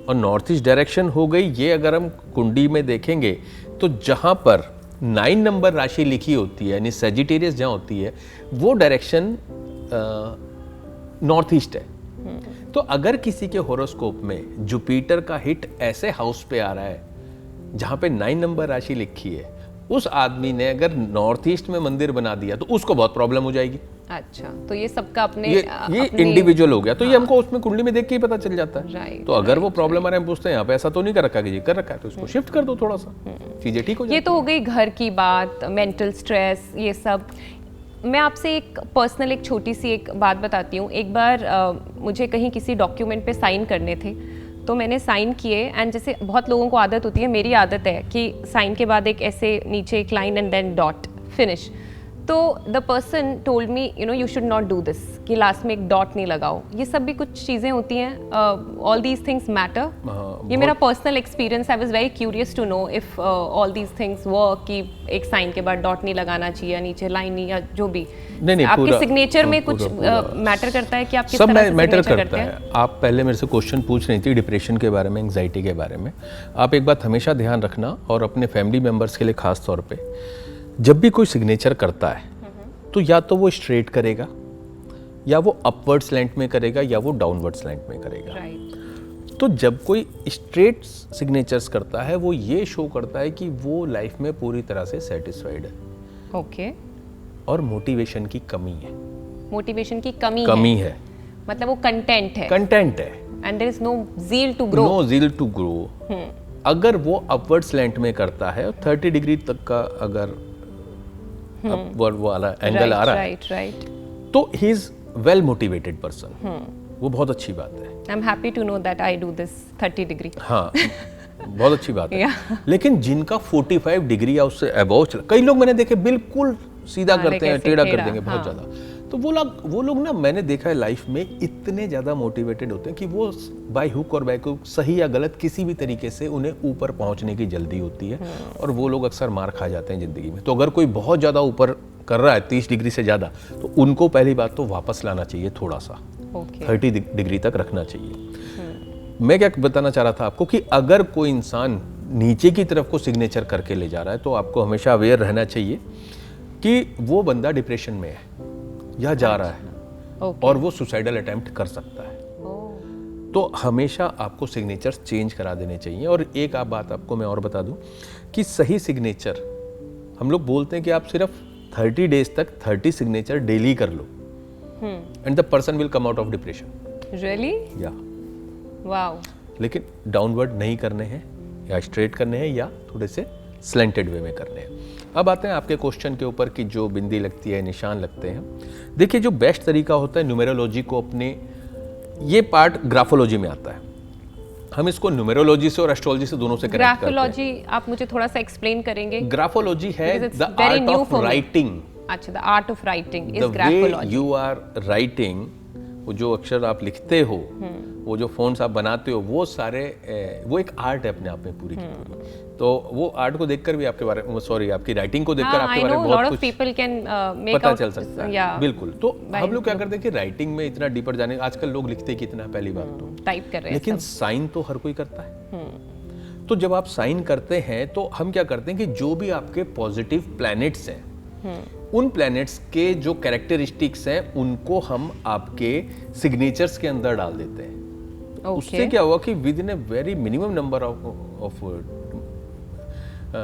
और नॉर्थ ईस्ट डायरेक्शन हो गई। ये अगर हम कुंडी में देखेंगे तो जहां पर 9 नंबर राशि लिखी होती है, यानी सेजिटेरियस जहां होती है, वो डायरेक्शन नॉर्थ ईस्ट है। तो अगर किसी के हॉरोस्कोप में जुपिटर का हिट ऐसे हाउस पे आ रहा है जहां पे 9 नंबर राशि लिखी है, उस आदमी ने अगर नॉर्थ ईस्ट में मंदिर बना दिया तो उसको बहुत प्रॉब्लम हो जाएगी। अच्छा, तो ये सबका अपने ये इंडिविजुअल हो गया। तो ये हमको उसमें कुंडली में देख के ही पता चल जाता है। तो अगर वो प्रॉब्लम आ रहा है, हम पूछते हैं यहाँ पे ऐसा तो नहीं कर रखा, कि जी कर रखा है, तो उसको शिफ्ट कर दो थोड़ा सा, चीजें ठीक हो जाती हैं। ये तो हो गई घर की बात, मेंटल स्ट्रेस, ये सब। मैं आपसे एक छोटी सी एक बात बताती हूँ। एक बार मुझे कहीं किसी डॉक्यूमेंट पे साइन करने थे, तो मैंने साइन किए, एंड जैसे बहुत लोगों को आदत होती है, मेरी आदत है कि साइन के बाद एक ऐसे नीचे एक line and then dot, finish. तो the person told me you should not do this, कि लास्ट में एक डॉट नहीं लगाओ। ये सब भी कुछ चीज़ें होती हैं, ऑल दीज थिंग्स मैटर। ये मेरा personal experience, I was very curious to know if all these things work, कि एक साइन के बाद डॉट नहीं लगाना चाहिए, नीचे लाइन नहीं, या जो भी। नहीं, आपके सिग्नेचर में कुछ मैटर करता है कि आप किस तरह से मैटर सिग्नेचर करता है। आप पहले मेरे से क्वेश्चन पूछ रही थी डिप्रेशन के बारे में, एंग्जाइटी के बारे में। आप एक बात हमेशा ध्यान रखना, और अपने फैमिली मेंबर्स के लिए खास तौर पे, जब भी कोई सिग्नेचर करता है तो या तो वो स्ट्रेट करेगा, या वो अपवर्ड स्लैंट में करेगा, या वो डाउनवर्ड स्लैंट में करेगा। तो जब कोई स्ट्रेट सिग्नेचर्स करता है, वो ये शो करता है कि वो लाइफ में पूरी तरह से सेटिस्फाइड है। ओके। और मोटिवेशन की कमी है। मोटिवेशन की कमी है, मतलब वो कंटेंट है, and there is no zeal to grow. अगर वो अपवर्ड स्लैंट में करता है और 30 डिग्री तक का अगर अपवर्ड वाला एंगल आ रहा है, तो he is well motivated person, वो बहुत अच्छी बात है। I am happy to know that I do this 30 degree. हाँ, बहुत अच्छी बात है। लेकिन जिनका 45 डिग्री या उससे अबव, कई लोग मैंने देखे बिल्कुल सीधा करते हैं, टेढ़ा कर देंगे बहुत ज्यादा। तो वो लोग ना, मैंने देखा है लाइफ में इतने ज्यादा मोटिवेटेड होते हैं कि वो बाय हुक और बाय क्रुक, सही या गलत, किसी भी तरीके से उन्हें ऊपर पहुंचने की जल्दी होती है, और वो लोग अक्सर मार खा जाते हैं जिंदगी में। तो अगर कोई बहुत ज्यादा ऊपर कर रहा है 30 डिग्री से ज्यादा, तो उनको पहली बात तो वापस लाना चाहिए, थोड़ा सा 30 डिग्री तक रखना चाहिए। मैं क्या बताना चाह रहा था आपको कि अगर कोई इंसान नीचे की तरफ को सिग्नेचर करके ले जा रहा है, तो आपको हमेशा अवेयर रहना चाहिए कि वो बंदा डिप्रेशन में है या जा रहा है, और वो सुसाइडल अटेम्प्ट कर सकता है। तो हमेशा आपको सिग्नेचर्स चेंज करा देने चाहिए। और एक आप बात आपको मैं और बता दूं कि सही सिग्नेचर, हम लोग बोलते हैं कि आप सिर्फ 30 डेज तक 30 सिग्नेचर डेली कर लो, and the person will come out of depression. Really? या वाओ। लेकिन डाउनवर्ड नहीं करने हैं, या स्ट्रेट करने हैं, या थोड़े से स्लेंटेड वे में करने हैं। अब आते हैं आपके क्वेश्चन के ऊपर कि जो बिंदी लगती है, निशान लगते हैं। देखिए, जो बेस्ट तरीका होता है न्यूमेरोलॉजी को अपने, ये पार्ट ग्राफोलॉजी में आता है, हम इसको न्यूमेरोलॉजी से और एस्ट्रोलॉजी से दोनों से कनेक्ट करते हैं। ग्राफोलॉजी आप मुझे थोड़ा सा एक्सप्लेन करेंगे? ग्राफोलॉजी है द आर्ट ऑफ राइटिंग। अच्छा, the art of writing is graphology. You are writing, वो जो अक्षर आप लिखते हो, वो जो फोन्ट्स आप बनाते हो, वो सारे, वो एक आर्ट है अपने आप में पूरी की पूरी। तो वो आर्ट को देखकर भी आपके बारे में, सॉरी, आपकी राइटिंग को देखकर आपके बारे में बहुत कुछ पता चल सकता है। बिल्कुल। तो हम लोग क्या करते हैं कि राइटिंग में इतना डीपर जाने, आजकल लोग लिखते कितना, पहली बात तो टाइप कर रहे हैं, लेकिन साइन तो हर कोई करता है। तो जब आप साइन करते हैं, तो हम क्या करते हैं कि जो भी आपके पॉजिटिव प्लैनेट्स हैं, उन प्लैनेट्स के जो कैरेक्टरिस्टिक्स हैं, उनको हम आपके सिग्नेचर्स के अंदर डाल देते हैं। उससे क्या हुआ कि with in a very minimum number of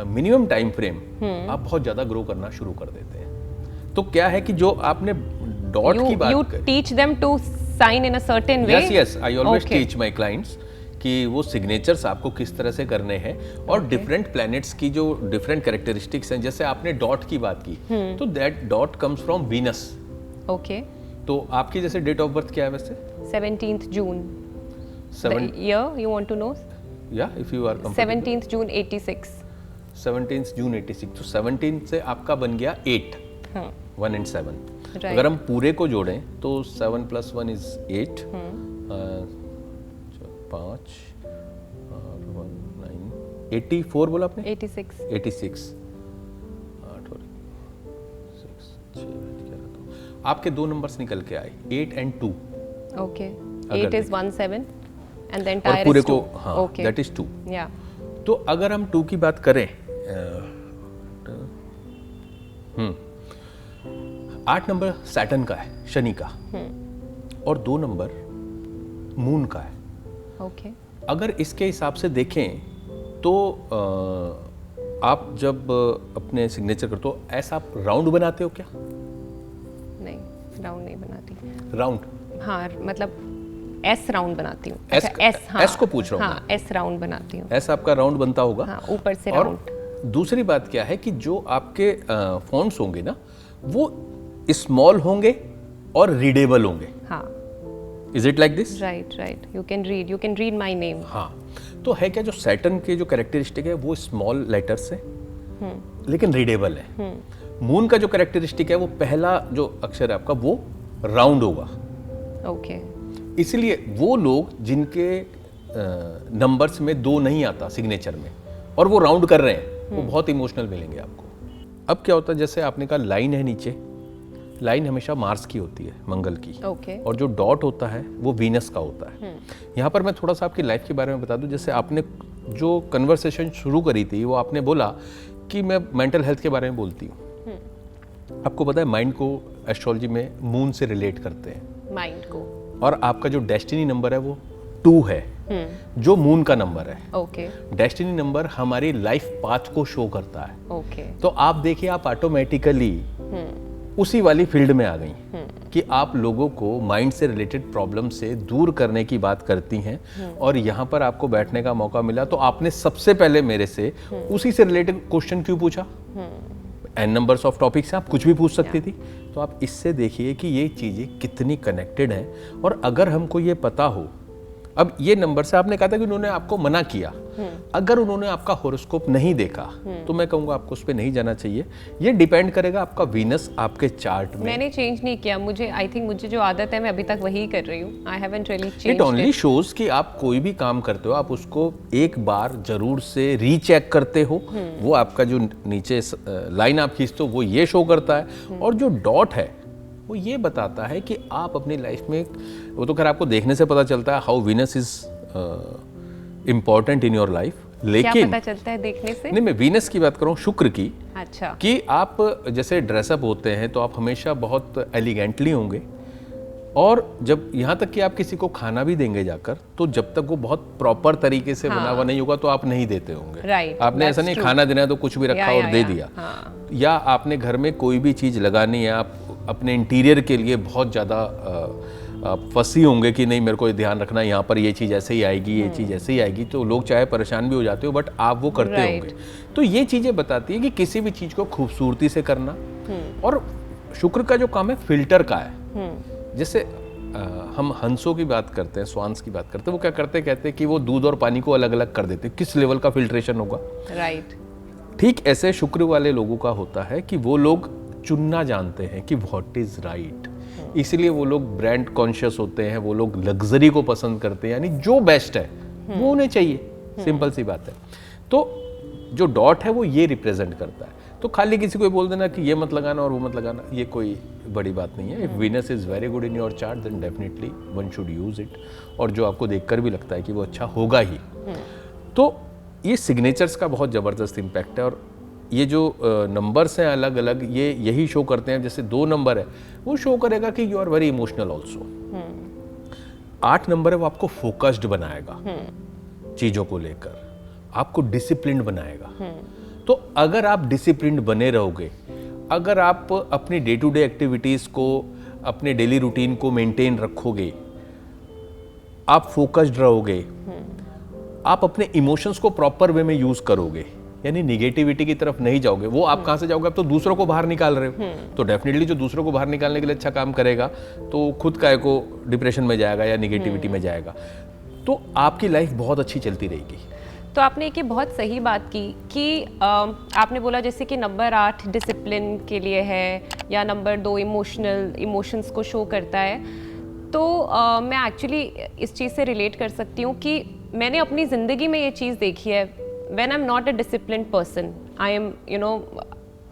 minimum time frame आप बहुत ज्यादा ग्रो करना शुरू कर देते हैं। तो क्या है कि जो आपने डॉट की बात you teach them to sign in a certain way? Yes, I always teach my clients कि वो सिग्नेचर्स आपको किस तरह से करने हैं, और डिफरेंट प्लैनेट्स की जो डिफरेंट कैरेक्टरिस्टिक्स हैं। जैसे आपने डॉट की बात की, तो that dot comes from Venus. Okay. तो आपकी जैसे डेट ऑफ बर्थ क्या है वैसे? 17th June। The year you want to know? Yeah, if you are comfortable. 17th June 86। 17th June 86। तो 17 से आपका बन गया 8, 1 and 7। अगर हम पूरे को जोड़ें तो 7 + 1 is 8, 5 और 1 9, 84 बोला आपने? 86। 86, 8 और 6, 11। आपके दो नंबर्स निकल के आए, 8 and 2। Okay. 8 is 1 7 and the और entire पूरे is 2। को, हाँ, Okay. that is 2। Yeah। तो अगर हम 2 की बात करें, 8 नंबर सैटर्न का है, शनि का, और 2 नंबर मून का है। ओके। अगर इसके हिसाब से देखें तो आप जब अपने सिग्नेचर करते हो, ऐसा आप राउंड बनाते हो क्या? नहीं, राउंड नहीं बनाती। राउंड? हाँ, मतलब एस राउंड बनाती हूँ। एस, अच्छा, एस, हाँ, एस को पूछ रहा हूँ। हाँ, एस राउंड बनाती हूँ। एस आपका राउंड बनता होगा। हाँ, ऊपर से और राउंड। दूसरी बात क्या है कि जो आपके फॉन्ट्स होंगे ना, वो स्मॉल होंगे और रीडेबल होंगे। हाँ। Is it like this? Right, right. You can read my name. हाँ। तो है क्या, जो सैटर्न के जो कैरेक्टरिस्टिक है वो स्मॉल लेटर्स है, लेकिन रीडेबल है। मून का जो कैरेक्टरिस्टिक है, वो पहला जो अक्षर है आपका, वो राउंड होगा। ओके। इसलिए वो लोग जिनके नंबर्स में 2 नहीं आता सिग्नेचर में, और वो राउंड कर रहे हैं, वो बहुत इमोशनल मिलेंगे आपको। अब क्या होता है, जैसे आपने कहा लाइन है नीचे, लाइन हमेशा मार्स की होती है, मंगल की। ओके। और जो डॉट होता है वो वीनस का होता है। यहाँ पर मैं थोड़ा सा आपकी लाइफ के बारे में बता दूं। जैसे आपने जो कन्वर्सेशन शुरू करी थी, वो आपने बोला कि मैं मेंटल हेल्थ के बारे में बोलती हूँ। आपको पता है, माइंड को एस्ट्रोलॉजी में मून से रिलेट करते हैं, माइंड को। और आपका जो डेस्टिनी नंबर है वो 2 है, जो मून का नंबर है। ओके। डेस्टिनी नंबर हमारी लाइफ पाथ को शो करता है। ओके। तो आप देखिए, आप ऑटोमेटिकली उसी वाली फील्ड में आ गई कि आप लोगों को माइंड से रिलेटेड प्रॉब्लम से दूर करने की बात करती हैं, और यहाँ पर आपको बैठने का मौका मिला तो आपने सबसे पहले मेरे से उसी से रिलेटेड क्वेश्चन क्यों पूछा? एन नंबर्स ऑफ टॉपिक से आप कुछ भी पूछ सकती थी। तो आप इससे देखिए कि ये चीज़ें कितनी कनेक्टेड हैं। और अगर हमको ये पता हो, अब ये नंबर से आपने कहा था कि उन्होंने आपको मना किया, अगर उन्होंने आपका होरोस्कोप नहीं देखा तो मैं कहूँगा आपको उस पर नहीं जाना चाहिए। ये डिपेंड करेगा आपका वीनस आपके चार्ट में। मैंने चेंज नहीं किया, मुझे आई थिंक मुझे जो आदत है मैं अभी तक वही कर रही हूँ। I haven't really changed. It only shows कि आप कोई भी काम करते हो आप उसको एक बार जरूर से रीचेक करते हो। वो आपका जो नीचे लाइन आप खींचते हो वो ये शो करता है, और जो डॉट है वो ये बताता है कि आप अपनी लाइफ में, वो तो खैर आपको देखने से पता चलता है how Venus is important in your life, लेकिन क्या पता चलता है देखने से? नहीं, मैं वीनस की बात करूँ, शुक्र की। अच्छा। कि आप जैसे ड्रेसअप होते हैं तो आप हमेशा बहुत एलिगेंटली होंगे, और जब यहाँ तक कि आप किसी को खाना भी देंगे जाकर तो जब तक वो बहुत प्रॉपर तरीके से बना हुआ नहीं होगा तो आप नहीं देते होंगे। राइट, आपने ऐसा नहीं खाना देना है तो कुछ भी रखा और दे दिया। या आपने घर में कोई भी चीज़ लगानी है, आप अपने इंटीरियर के लिए बहुत ज़्यादा फंसी होंगे कि नहीं मेरे को ये ध्यान रखना, यहाँ पर ये चीज़ ऐसे ही आएगी, ये चीज़ ऐसे ही आएगी, तो लोग चाहे परेशान भी हो जाते हो बट आप वो करते होंगे। तो ये चीज़ें बताती है कि किसी भी चीज़ को खूबसूरती से करना। और शुक्र का जो काम है फिल्टर का है। जैसे हम हंसों की बात करते हैं, स्वान्स की बात करते हैं, वो क्या करते हैं, कहते हैं कि वो दूध और पानी को अलग अलग कर देते हैं, किस लेवल का फिल्ट्रेशन होगा। राइट। ठीक ऐसे शुक्र वाले लोगों का होता है कि वो लोग चुनना जानते हैं कि व्हाट इज राइट, इसलिए वो लोग ब्रांड कॉन्शियस होते हैं, वो लोग लग्जरी को पसंद करते हैं, यानी जो बेस्ट है वो उन्हें चाहिए। सिंपल सी बात है। तो जो डॉट है वो ये रिप्रेजेंट करता है। तो खाली किसी को बोल देना कि ये मत लगाना और वो मत लगाना, ये कोई बड़ी बात नहीं है। If Venus is very good in your chart then definitely one should use it, और जो आपको देखकर भी लगता है कि वो अच्छा होगा ही। तो ये सिग्नेचर्स का बहुत ज़बरदस्त इम्पैक्ट है। और ये जो नंबर्स हैं अलग अलग, ये यही शो करते हैं। जैसे 2 नंबर है वो शो करेगा कि you are very emotional also. 8 number है वो आपको फोकस्ड बनाएगा चीज़ों को लेकर, आपको डिसिप्लिन्ड बनाएगा। तो अगर आप डिसिप्लिन्ड बने रहोगे, अगर आप अपनी डे टू डे एक्टिविटीज़ को, अपने डेली रूटीन को मेंटेन रखोगे, आप फोकस्ड रहोगे, आप अपने इमोशंस को प्रॉपर वे में यूज करोगे, यानी निगेटिविटी की तरफ नहीं जाओगे। वो आप कहाँ से जाओगे? आप तो दूसरों को बाहर निकाल रहे हो। तो डेफिनेटली जो दूसरों को बाहर निकालने के लिए अच्छा काम करेगा तो खुद का को डिप्रेशन में जाएगा या निगेटिविटी में जाएगा। तो आपकी लाइफ बहुत अच्छी चलती रहेगी। तो आपने एक ये बहुत सही बात की कि आपने बोला जैसे कि नंबर 8 डिसिप्लिन के लिए है, या नंबर 2 इमोशंस को शो करता है। तो मैं एक्चुअली इस चीज़ से रिलेट कर सकती हूँ कि मैंने अपनी ज़िंदगी में ये चीज़ देखी है। When I am not a disciplined person, I am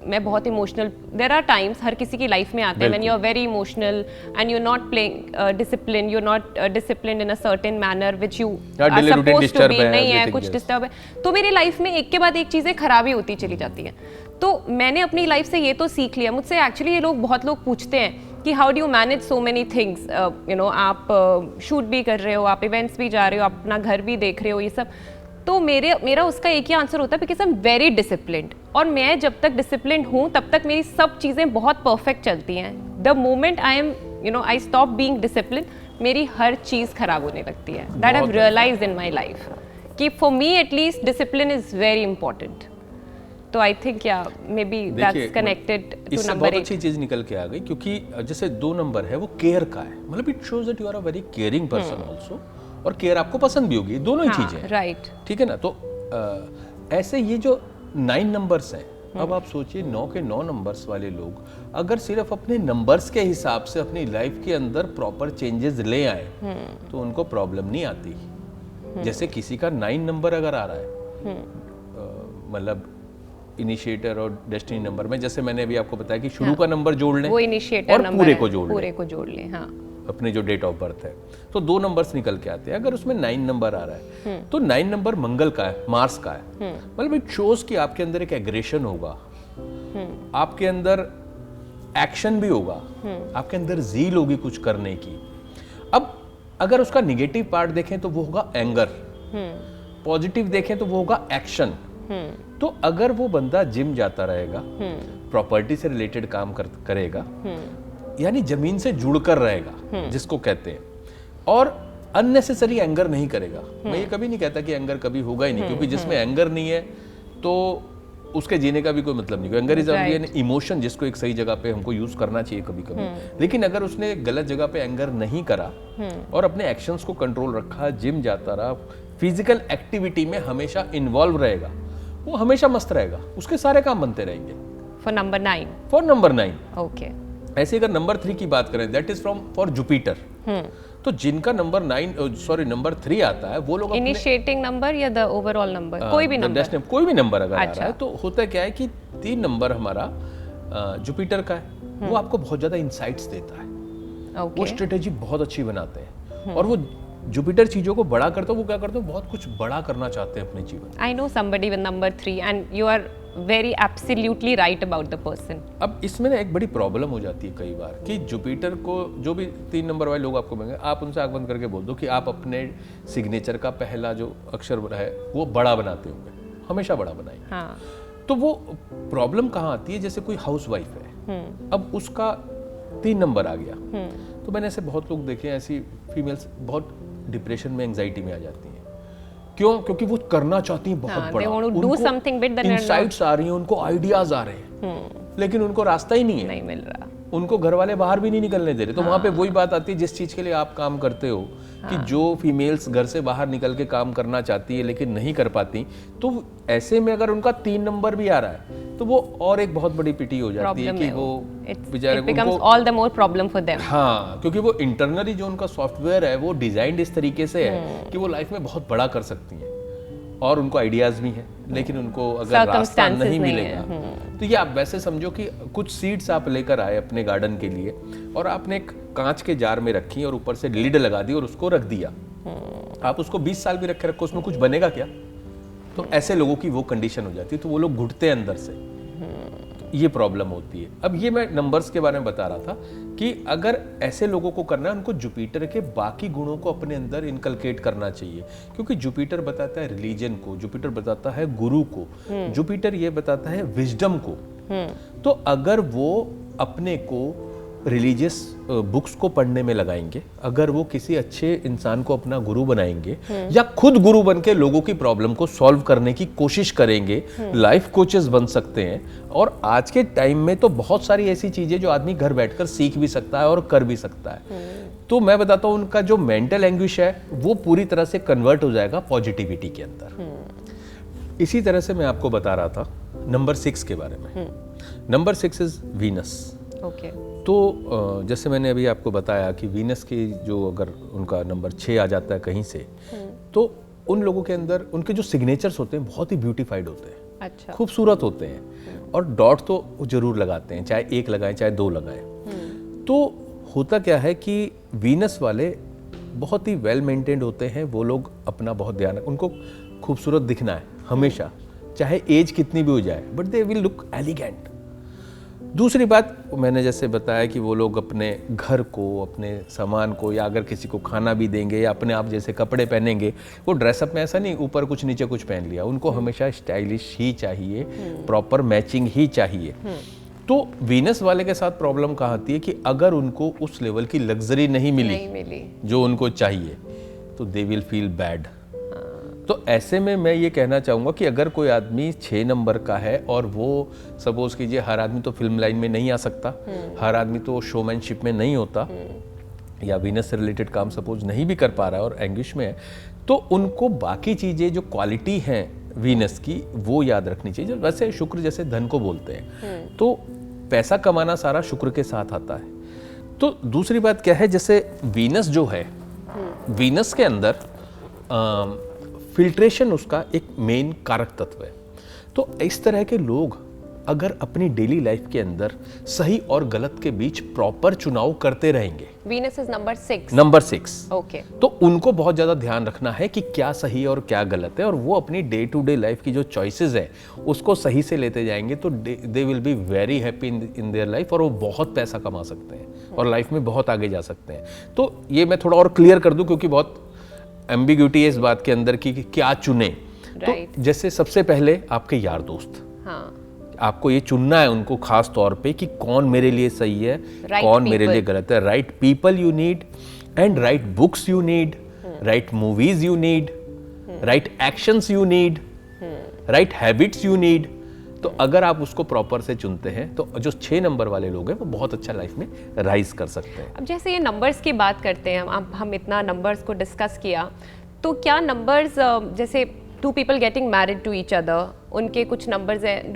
मैं बहुत इमोशनल, देयर आर टाइम्स, हर किसी की लाइफ में आते हैं when you are very emotional and you are not playing discipline, you are not disciplined in a certain manner which you are supposed to be, नहीं है, कुछ डिस्टर्ब है, तो मेरी लाइफ में एक के बाद एक चीज़ें खराब ही होती चली जाती हैं। तो मैंने अपनी लाइफ से ये तो सीख लिया। मुझसे एक्चुअली ये लोग, बहुत लोग पूछते हैं कि how do you manage so many things, आप शूट भी कर रहे हो, आप इवेंट्स भी जा रहे हो, आप अपना घर भी देख रहे हो, ये सब। तो मेरा उसका एक ही आंसर होता है, because I am very disciplined. और मैं जब तक डिसिप्लिन्ड हूँ तब तक मेरी सब चीज़ें बहुत परफेक्ट चलती हैं। The moment I stop being discipline, मेरी हर चीज़ खराब होने लगती है। That I have realised in my life कि for me at least discipline is very important. तो I think maybe that's connected to number 8। बहुत अच्छी चीज़ निकल के आ गई, क्योंकि जैसे 2 नंबर है वो केयर का है, मतलब it shows that you are a very caring person also, और केयर आपको पसंद भी होगी, दोनों ही चीजें। राइट, ठीक है ना। तो ऐसे ये जो 9 नंबर्स हैं, अब आप सोचिए 9 के 9 नंबर्स वाले लोग अगर सिर्फ अपने नंबर्स के हिसाब से अपनी लाइफ के अंदर प्रॉपर चेंजेस ले आए तो उनको प्रॉब्लम नहीं आती। जैसे किसी का 9 नंबर अगर आ रहा है, मतलब इनिशिएटर और डेस्टिनी नंबर में, जैसे मैंने अभी आपको बताया कि शुरू का नंबर जोड़ लें, वो इनिशिएटर और नंबर पूरे पूरे को जोड़ लें, हाँ, अपने जो डेट ऑफ बर्थ है, तो 2 नंबर्स निकल के आते हैं। अगर उसमें 9 नंबर आ रहा है तो 9 नंबर मंगल का है, मार्स का है, मतलब इट शोज कि आपके अंदर एक एग्रेशन होगा, आपके अंदर एक्शन भी होगा, आपके अंदर ज़ील होगी कुछ करने की। अब अगर उसका निगेटिव पार्ट देखें तो वो होगा एंगर, पॉजिटिव देखें तो वो होगा एक्शन। तो अगर वो बंदा जिम जाता रहेगा प्रॉपर्टी से रिलेटेड काम करेगा, यानी जमीन से जुड़कर रहेगा जिसको कहते हैं, और अननेसेसरी एंगर नहीं करेगा। मैं ये कभी नहीं कहता कि एंगर कभी होगा ही नहीं, क्योंकि जिसमें एंगर नहीं है तो उसके जीने का भी कोई मतलब नहीं। Anger is only an emotion जिसको एक सही जगह पे हमको यूज करना चाहिए कभी कभी। लेकिन अगर उसने गलत जगह पे एंगर नहीं करा और अपने एक्शंस को कंट्रोल रखा, जिम जाता रहा, फिजिकल एक्टिविटी में हमेशा इन्वॉल्व रहेगा, वो हमेशा मस्त रहेगा, उसके सारे काम बनते रहेंगे। For number 9। For number 9। Okay. ऐसे अगर नंबर 3 की बात करें, that is from for Jupiter. तो जिनका नंबर 3 आता है वो लोग इनिशिएटिंग नंबर या द ओवरऑल नंबर, कोई भी नंबर, कोई भी नंबर अगर आ रहा है, तो होता क्या है कि 3 नंबर हमारा जुपिटर का है, वो आपको बहुत ज्यादा इंसाइट्स देता है। वो स्ट्रेटेजी बहुत अच्छी बनाते हैं, और वो जुपिटर चीजों को बड़ा करते हैं। वो क्या करते हैं, बहुत कुछ बड़ा करना चाहते हैं अपने जीवन। I know somebody with number 3 and you are very absolutely right about the person. अब इसमें ना एक बड़ी प्रॉब्लम हो जाती है कई बार कि जुपिटर को, जो भी 3 नंबर वाले लोग आपको मिलेंगे, आप उनसे आंख बंद करके बोल दो कि आप अपने सिग्नेचर का पहला जो अक्षर है वो बड़ा बनाते होंगे, हमेशा बड़ा बनाएंगे। हाँ। तो वो प्रॉब्लम कहाँ आती है, जैसे कोई हाउसवाइफ है, अब उसका 3 नंबर आ गया, तो मैंने ऐसे बहुत लोग देखे हैं, ऐसी फीमेल्स बहुत डिप्रेशन में, एंजाइटी में आ जाती हैं। क्यों? क्योंकि वो करना चाहती हैं बहुत बड़ा, उनको इनसाइट्स आ रही हैं, उनको आइडियाज आ रहे हैं, लेकिन उनको रास्ता ही नहीं है, नहीं मिल रहा, उनको घर वाले बाहर भी नहीं निकलने दे रहे। तो वहां पे वही बात आती है जिस चीज के लिए आप काम करते हो, कि जो फीमेल्स घर से बाहर निकल के काम करना चाहती है लेकिन नहीं कर पाती, तो ऐसे में अगर उनका 3 नंबर भी आ रहा है तो वो और एक बहुत बड़ी पिटी हो जाती है कि वो बेचारे becomes all the more problem for them. हाँ, क्योंकि वो इंटरनली जो उनका सॉफ्टवेयर है वो डिजाइंड इस तरीके से है कि वो लाइफ में बहुत बड़ा कर सकती हैं, और उनको आइडियाज भी हैं, लेकिन उनको अगर रास्ता नहीं मिलेगा, तो ये आप वैसे समझो कि कुछ सीड्स आप लेकर आए अपने गार्डन के लिए, और आपने एक कांच के जार में रखी और ऊपर से लीड लगा दी और उसको रख दिया। आप उसको 20 साल भी रखे रखो, उसमें कुछ बनेगा क्या? तो ऐसे लोगों की वो कंडीशन हो जाती है, तो वो लोग घुटते हैं अंदर से, तो ये प्रॉब्लम होती है। अब ये मैं नंबर्स के बारे में बता रहा था कि अगर ऐसे लोगों को करना है, उनको जुपिटर के बाकी गुणों को अपने अंदर इनकलकेट करना चाहिए, क्योंकि जुपिटर बताता है रिलीजन को, जुपिटर बताता है गुरु को, जुपिटर ये बताता है विजडम को। तो अगर वो अपने को रिलीजियस बुक्स को पढ़ने में लगाएंगे, अगर वो किसी अच्छे इंसान को अपना गुरु बनाएंगे, या खुद गुरु बन के लोगों की प्रॉब्लम को सॉल्व करने की कोशिश करेंगे, लाइफ कोचेस बन सकते हैं। और आज के टाइम में तो बहुत सारी ऐसी चीजें जो आदमी घर बैठकर सीख भी सकता है और कर भी सकता है। तो मैं बताता हूँ, उनका जो मेंटल एंग्विश है वो पूरी तरह से कन्वर्ट हो जाएगा पॉजिटिविटी के अंदर। इसी तरह से मैं आपको बता रहा था नंबर 6 के बारे में। Number 6 is Venus. तो जैसे मैंने अभी आपको बताया कि वीनस की जो अगर उनका नंबर 6 आ जाता है कहीं से, तो उन लोगों के अंदर उनके जो सिग्नेचर्स होते हैं बहुत ही ब्यूटीफाइड होते हैं, अच्छा, खूबसूरत होते हैं, और डॉट तो जरूर लगाते हैं, चाहे 1 लगाएं चाहे 2 लगाएं। तो होता क्या है कि वीनस वाले बहुत ही वेल मेंटेन्ड होते हैं, वो लोग अपना बहुत ध्यान, उनको खूबसूरत दिखना है हमेशा, चाहे एज कितनी भी हो जाए, but they will look elegant. दूसरी बात मैंने जैसे बताया कि वो लोग अपने घर को, अपने सामान को, या अगर किसी को खाना भी देंगे या अपने आप जैसे कपड़े पहनेंगे, वो ड्रेसअप में ऐसा नहीं ऊपर कुछ नीचे कुछ पहन लिया, उनको हमेशा स्टाइलिश ही चाहिए, प्रॉपर मैचिंग ही चाहिए। तो वीनस वाले के साथ प्रॉब्लम कहाँ आती है कि अगर उनको उस लेवल की लग्जरी नहीं मिली जो उनको चाहिए, तो दे विल फील बैड। तो ऐसे में मैं ये कहना चाहूँगा कि अगर कोई आदमी 6 नंबर का है, और वो सपोज कीजिए, हर आदमी तो फिल्म लाइन में नहीं आ सकता, हर आदमी तो शोमैनशिप में नहीं होता, या वीनस से रिलेटेड काम सपोज नहीं भी कर पा रहा है और एंग्विश में है, तो उनको बाकी चीज़ें जो क्वालिटी हैं वीनस की वो याद रखनी चाहिए। वैसे शुक्र जैसे धन को बोलते हैं, तो पैसा कमाना सारा शुक्र के साथ आता है। तो दूसरी बात क्या है, जैसे वीनस जो है, वीनस के अंदर फिल्ट्रेशन उसका एक मेन कारक तत्व है। तो इस तरह के लोग अगर अपनी डेली लाइफ के अंदर सही और गलत के बीच प्रॉपर चुनाव करते रहेंगे, वीनस इज नंबर 6, ओके, तो उनको बहुत ज्यादा ध्यान रखना है कि क्या सही और क्या गलत है, और वो अपनी डे टू डे लाइफ की जो चॉइसेस है उसको सही से लेते जाएंगे, तो they will be very happy in their life, और वो बहुत पैसा कमा सकते हैं और लाइफ में बहुत आगे जा सकते हैं। तो ये मैं थोड़ा और क्लियर कर दूं, क्योंकि बहुत एम्बिग्यूटी है इस बात के अंदर की कि क्या चुने। तो जैसे सबसे पहले आपके यार दोस्त, आपको ये चुनना है उनको खास तौर पे कि कौन मेरे लिए सही है, Right कौन मेरे people. लिए गलत है. Right people you need and right books you need, right movies you need, right actions you need, right habits you need. तो अगर आप उसको प्रॉपर से चुनते हैं तो जो 6 नंबर वाले लोग हैं वो बहुत अच्छा लाइफ में राइज कर सकते हैं. अब जैसे ये नंबर्स की बात करते हैं, अब हम इतना नंबर्स को डिस्कस किया, तो क्या नंबर्स जैसे 2 people getting married to each other, उनके कुछ नंबर्स हैं,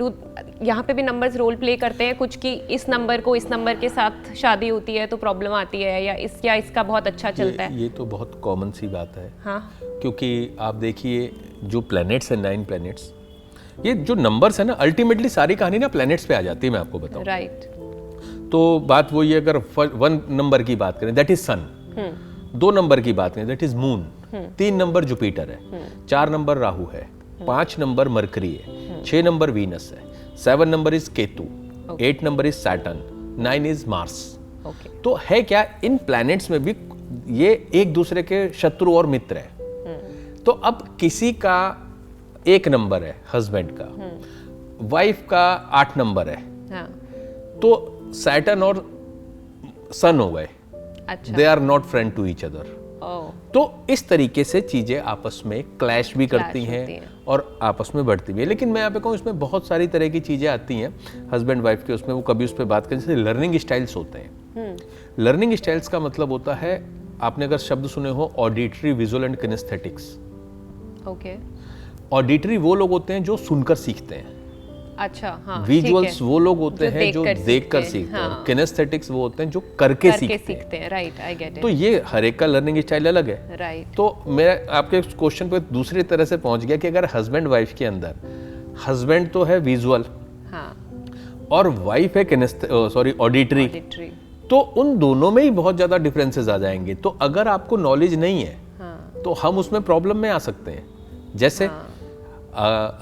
यहाँ पे भी नंबर्स रोल प्ले करते हैं कुछ कि इस नंबर को इस नंबर के साथ शादी होती है तो प्रॉब्लम आती है, या इसका बहुत अच्छा चलता है? ये तो बहुत कॉमन सी बात है. हाँ, क्योंकि आप देखिए जो प्लैनेट्स हैं 9 प्लैनेट्स, ये जो नंबर्स है ना अल्टीमेटली सारी कहानी ना प्लैनेट्स पे आ जाती है. मैं आपको बताऊं राइट. तो बात वही है, अगर 1 नंबर की बात करें दैट इज सन, 2 नंबर की बात करें that is moon, 3 number Jupiter है, 4 नंबर राहु है, 5 नंबर मरकरी है, 6 नंबर वीनस है, 7 number is Ketu, 8 number is Saturn, 9 is Mars. Okay. तो है क्या, इन प्लैनेट्स में भी ये एक दूसरे के शत्रु और मित्र हैं. तो अब किसी का 1 नंबर है हस्बैंड का, वाइफ का 8 नंबर है, हाँ. तो सैटर्न और सन हो गए, अच्छा. They are not friend to each other. Oh. तो इस तरीके से चीजें आपस में क्लैश भी करती Clash हैं होती हैं. और आपस में बढ़ती भी है. लेकिन मैं यहाँ पे कहूँ इसमें बहुत सारी तरह की चीजें आती हैं हस्बैंड वाइफ के, उसमें वो कभी उस पर बात करें. जैसे लर्निंग स्टाइल्स होते हैं. लर्निंग स्टाइल्स का मतलब होता है, आपने अगर शब्द सुने हो auditory, visual and kinesthetics. Okay. Auditory वो लोग होते हैं जो सुनकर सीखते हैं, अच्छा. हाँ, विजुअल्स वो लोग होते जो हैं जो देखकर देखकर सीखते हैं. सीखते हैं, हाँ. किनेस्थेटिक्स वो होते हैं जो करके सीखते हैं. सीखते हैं. राइट, आई गेट तो इट. ये हर एक का लर्निंग स्टाइल अलग है. राइट. तो मैं आपके क्वेश्चन पे दूसरी तरह से पहुंच गया कि अगर हस्बैंड वाइफ के अंदर हस्बैंड तो है विजुअल हाँ. और वाइफ है ऑडिटरी, ऑडिटरी. तो उन दोनों में ही बहुत ज्यादा डिफरेंसेस आ जाएंगे. तो अगर आपको नॉलेज नहीं है हाँ. तो हम उसमें प्रॉब्लम में आ सकते हैं. जैसे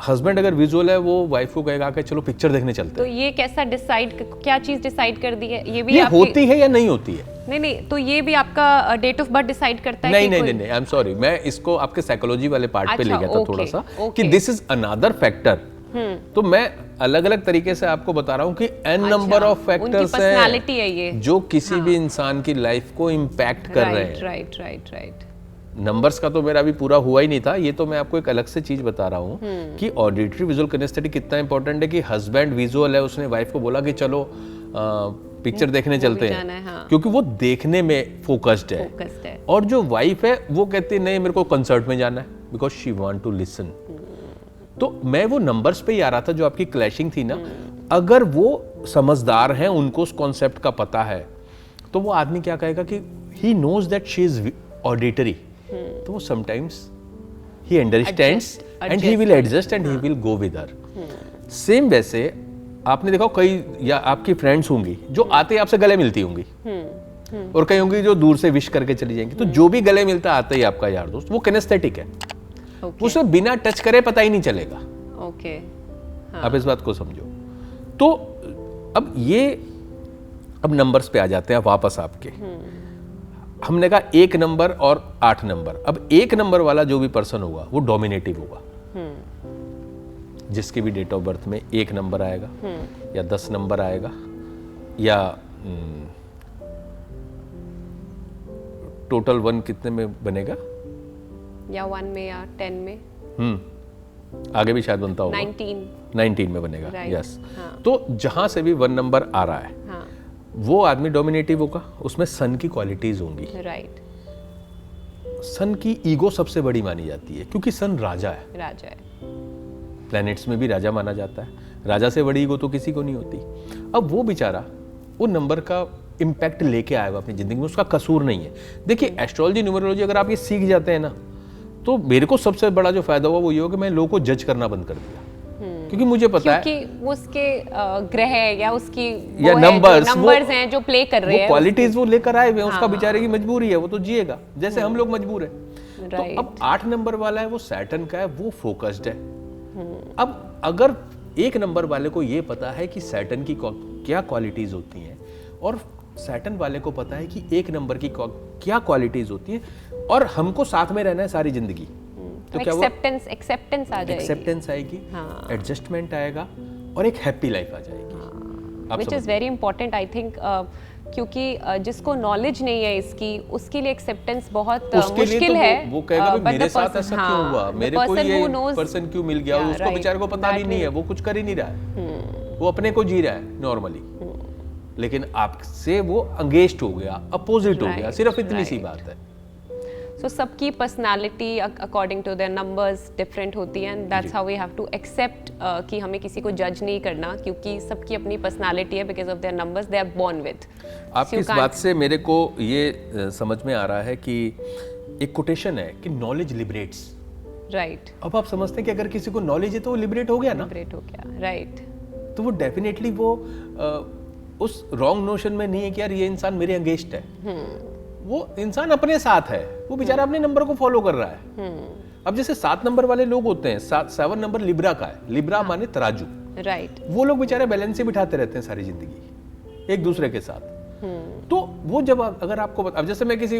हस्बैंड अगर विजुअल है वो वाइफ को कहेगा कि चलो पिक्चर देखने चलते तो हैं. ये कैसा डिसाइड, क्या चीज डिसाइड कर दी है? ये भी ये आपकी, होती है या नहीं होती है? नहीं, तो ये भी आपका डेट ऑफ बर्थ डिसाइड करता है? नहीं, आई एम सॉरी, मैं इसको आपके साइकोलॉजी वाले पार्ट पे ले अच्छा, गया था ओके, थोड़ा सा ओके. कि दिस इज अनदर फैक्टर. तो मैं अलग अलग तरीके से आपको बता रहा हूँ कि n number of factors personality है ये, जो किसी भी इंसान की लाइफ को इम्पैक्ट कर रहे हैं. राइट. नंबर्स का तो मेरा अभी पूरा हुआ ही नहीं था, ये तो मैं आपको एक अलग से चीज बता रहा हूँ कि ऑडिटरी, विजुअल, किनेस्थेटिक कितना इंपॉर्टेंट है. कि हस्बैंड विजुअल है, उसने वाइफ को बोला कि चलो पिक्चर देखने चलते हैं, हाँ. क्योंकि वो देखने में फोकस्ड है. और जो वाइफ है वो कहती है नहीं मेरे को कंसर्ट में जाना है, because she want to listen. तो मैं वो नंबर्स पे ही आ रहा था जो आपकी क्लैशिंग थी ना. अगर वो समझदार हैं, उनको उस कॉन्सेप्ट का पता है, तो वो आदमी क्या कहेगा कि he knows that she is auditory, तो वो sometimes he understands and he will adjust and he will go with her. Same वैसे आपने देखा कई या आपकी फ्रेंड्स होंगी जो आते ही आपसे गले मिलती होंगी, और कई होंगी जो दूर से विश करके चली जाएंगी. तो जो भी गले मिलता आता ही आपका यार दोस्त, वो किनेस्थेटिक है. उसे बिना टच करे पता ही नहीं चलेगा. ओके. आप इस बात को समझो. तो अब नंबर्स पे आ जाते हैं वापस आपके. हमने कहा 1 नंबर और 8 नंबर. अब 1 नंबर वाला जो भी पर्सन होगा वो डोमिनेटिव होगा. जिसके भी डेट ऑफ बर्थ में 1 नंबर आएगा या 10 नंबर आएगा या टोटल 1 कितने में बनेगा, या 1 में या 10 में, आगे भी शायद बनता होगा, 19 में बनेगा. यस. तो जहां से भी 1 नंबर आ रहा है, हाँ. वो आदमी डोमिनेटिव होगा. उसमें सन की क्वालिटीज होंगी. राइट. सन की ईगो सबसे बड़ी मानी जाती है क्योंकि सन राजा है. प्लैनेट्स में भी राजा माना जाता है. राजा से बड़ी ईगो तो किसी को नहीं होती. अब वो बेचारा वो नंबर का इम्पैक्ट लेके आएगा अपनी जिंदगी में, उसका कसूर नहीं है. देखिए एस्ट्रोलॉजी, न्यूमरोलॉजी अगर आप ये सीख जाते हैं ना, तो मेरे को सबसे बड़ा जो फायदा हुआ वो ये हो कि मैं लोगों को जज करना बंद कर दिया. क्योंकि मुझे पता है क्योंकि उसके ग्रह या उसकी या नंबर्स हैं जो प्ले कर रहे हैं, वो क्वालिटीज वो लेकर आए हुए हैं. उसका बेचारे की मजबूरी है, वो तो जिएगा जैसे हम लोग मजबूर हैं. तो अब 8 नंबर वाला है, वो सैटर्न का है, वो फोकस्ड है. अब अगर 1 नंबर वाले को ये पता है कि सैटर्न की क्या क्वालिटीज होती हैं और सैटर्न वाले को पता है कि 1 नंबर की क्या क्वालिटीज होती हैं, और हमको साथ में रहना है सारी जिंदगी, तो क्या वो एक्सेप्टेंस आ जाएगी, एक्सेप्टेंस आएगी, हाँ. एडजस्टमेंट आएगा, और एक हैप्पी लाइफ आ जाएगी। आप which is very important I think, क्योंकि जिसको नॉलेज नहीं है इसकी, उसके लिए एक्सेप्टेंस बहुत उसके लिए मुश्किल तो है। वो कहेगा but मेरे the साथ person- ऐसा हाँ, क्यों हुआ, the मेरे को person ये who knows- पर्सन क्यों मिल गया, Yeah, उसको right. बेचारे को पता भी That नहीं है, will- वो कुछ कर ही नहीं रहा है, वो अपने को जी रहा है नॉर्मली, लेकिन आपसे वो अगेंस्ट हो गया, अपोजिट हो गया, Right, सिर्फ इतनी सी right. बात है। So सबकी personality according to their numbers different होती है, and that's how we have to accept कि हमें किसी को जज नहीं करना, क्योंकि सबकी अपनी पर्सनालिटी है, because of their numbers they are born with. आपकी इस बात से मेरे को ये समझ में आ रहा है कि एक कोटेशन है कि नॉलेज लिबरेट्स। राइट, अब आप समझते हैं कि अगर किसी को नॉलेज है तो वो लिबरेट हो गया ना, लिबरेट हो गया, राइट। तो वो डेफिनेटली वो उस रॉन्ग नोशन में नहीं है कि यार ये इंसान मेरे अगेंस्ट है, वो इंसान अपने साथ है, वो बेचारा अपने नंबर को फॉलो कर रहा है। अब जैसे 7 नंबर वाले लोग होते हैं, 7 नंबर लिब्रा का है, लिब्रा माने तराजू, राइट, वो लोग बेचारे बैलेंस से बिठाते रहते हैं सारी जिंदगी एक दूसरे के साथ। तो वो जब अगर आपको अब जैसे मैं किसी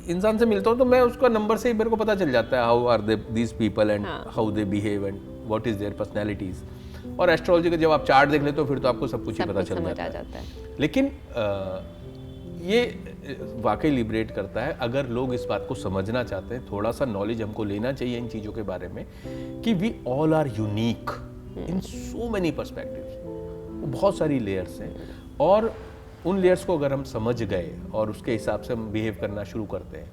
इंसान से मिलता हूँ तो मैं उसका नंबर से ही मेरे को पता चल जाता है how are they these people and how they behave and what is their personalities. और एस्ट्रोलॉजी का जब आप चार्ट देख लेते हो फिर तो आपको सब कुछ ही पता चल जाता है। लेकिन ये वाकई लिबरेट करता है अगर लोग इस बात को समझना चाहते हैं। थोड़ा सा नॉलेज हमको लेना चाहिए इन चीज़ों के बारे में कि we all are unique in so many perspectives, बहुत सारी लेयर्स हैं, और उन लेयर्स को अगर हम समझ गए और उसके हिसाब से हम बिहेव करना शुरू करते हैं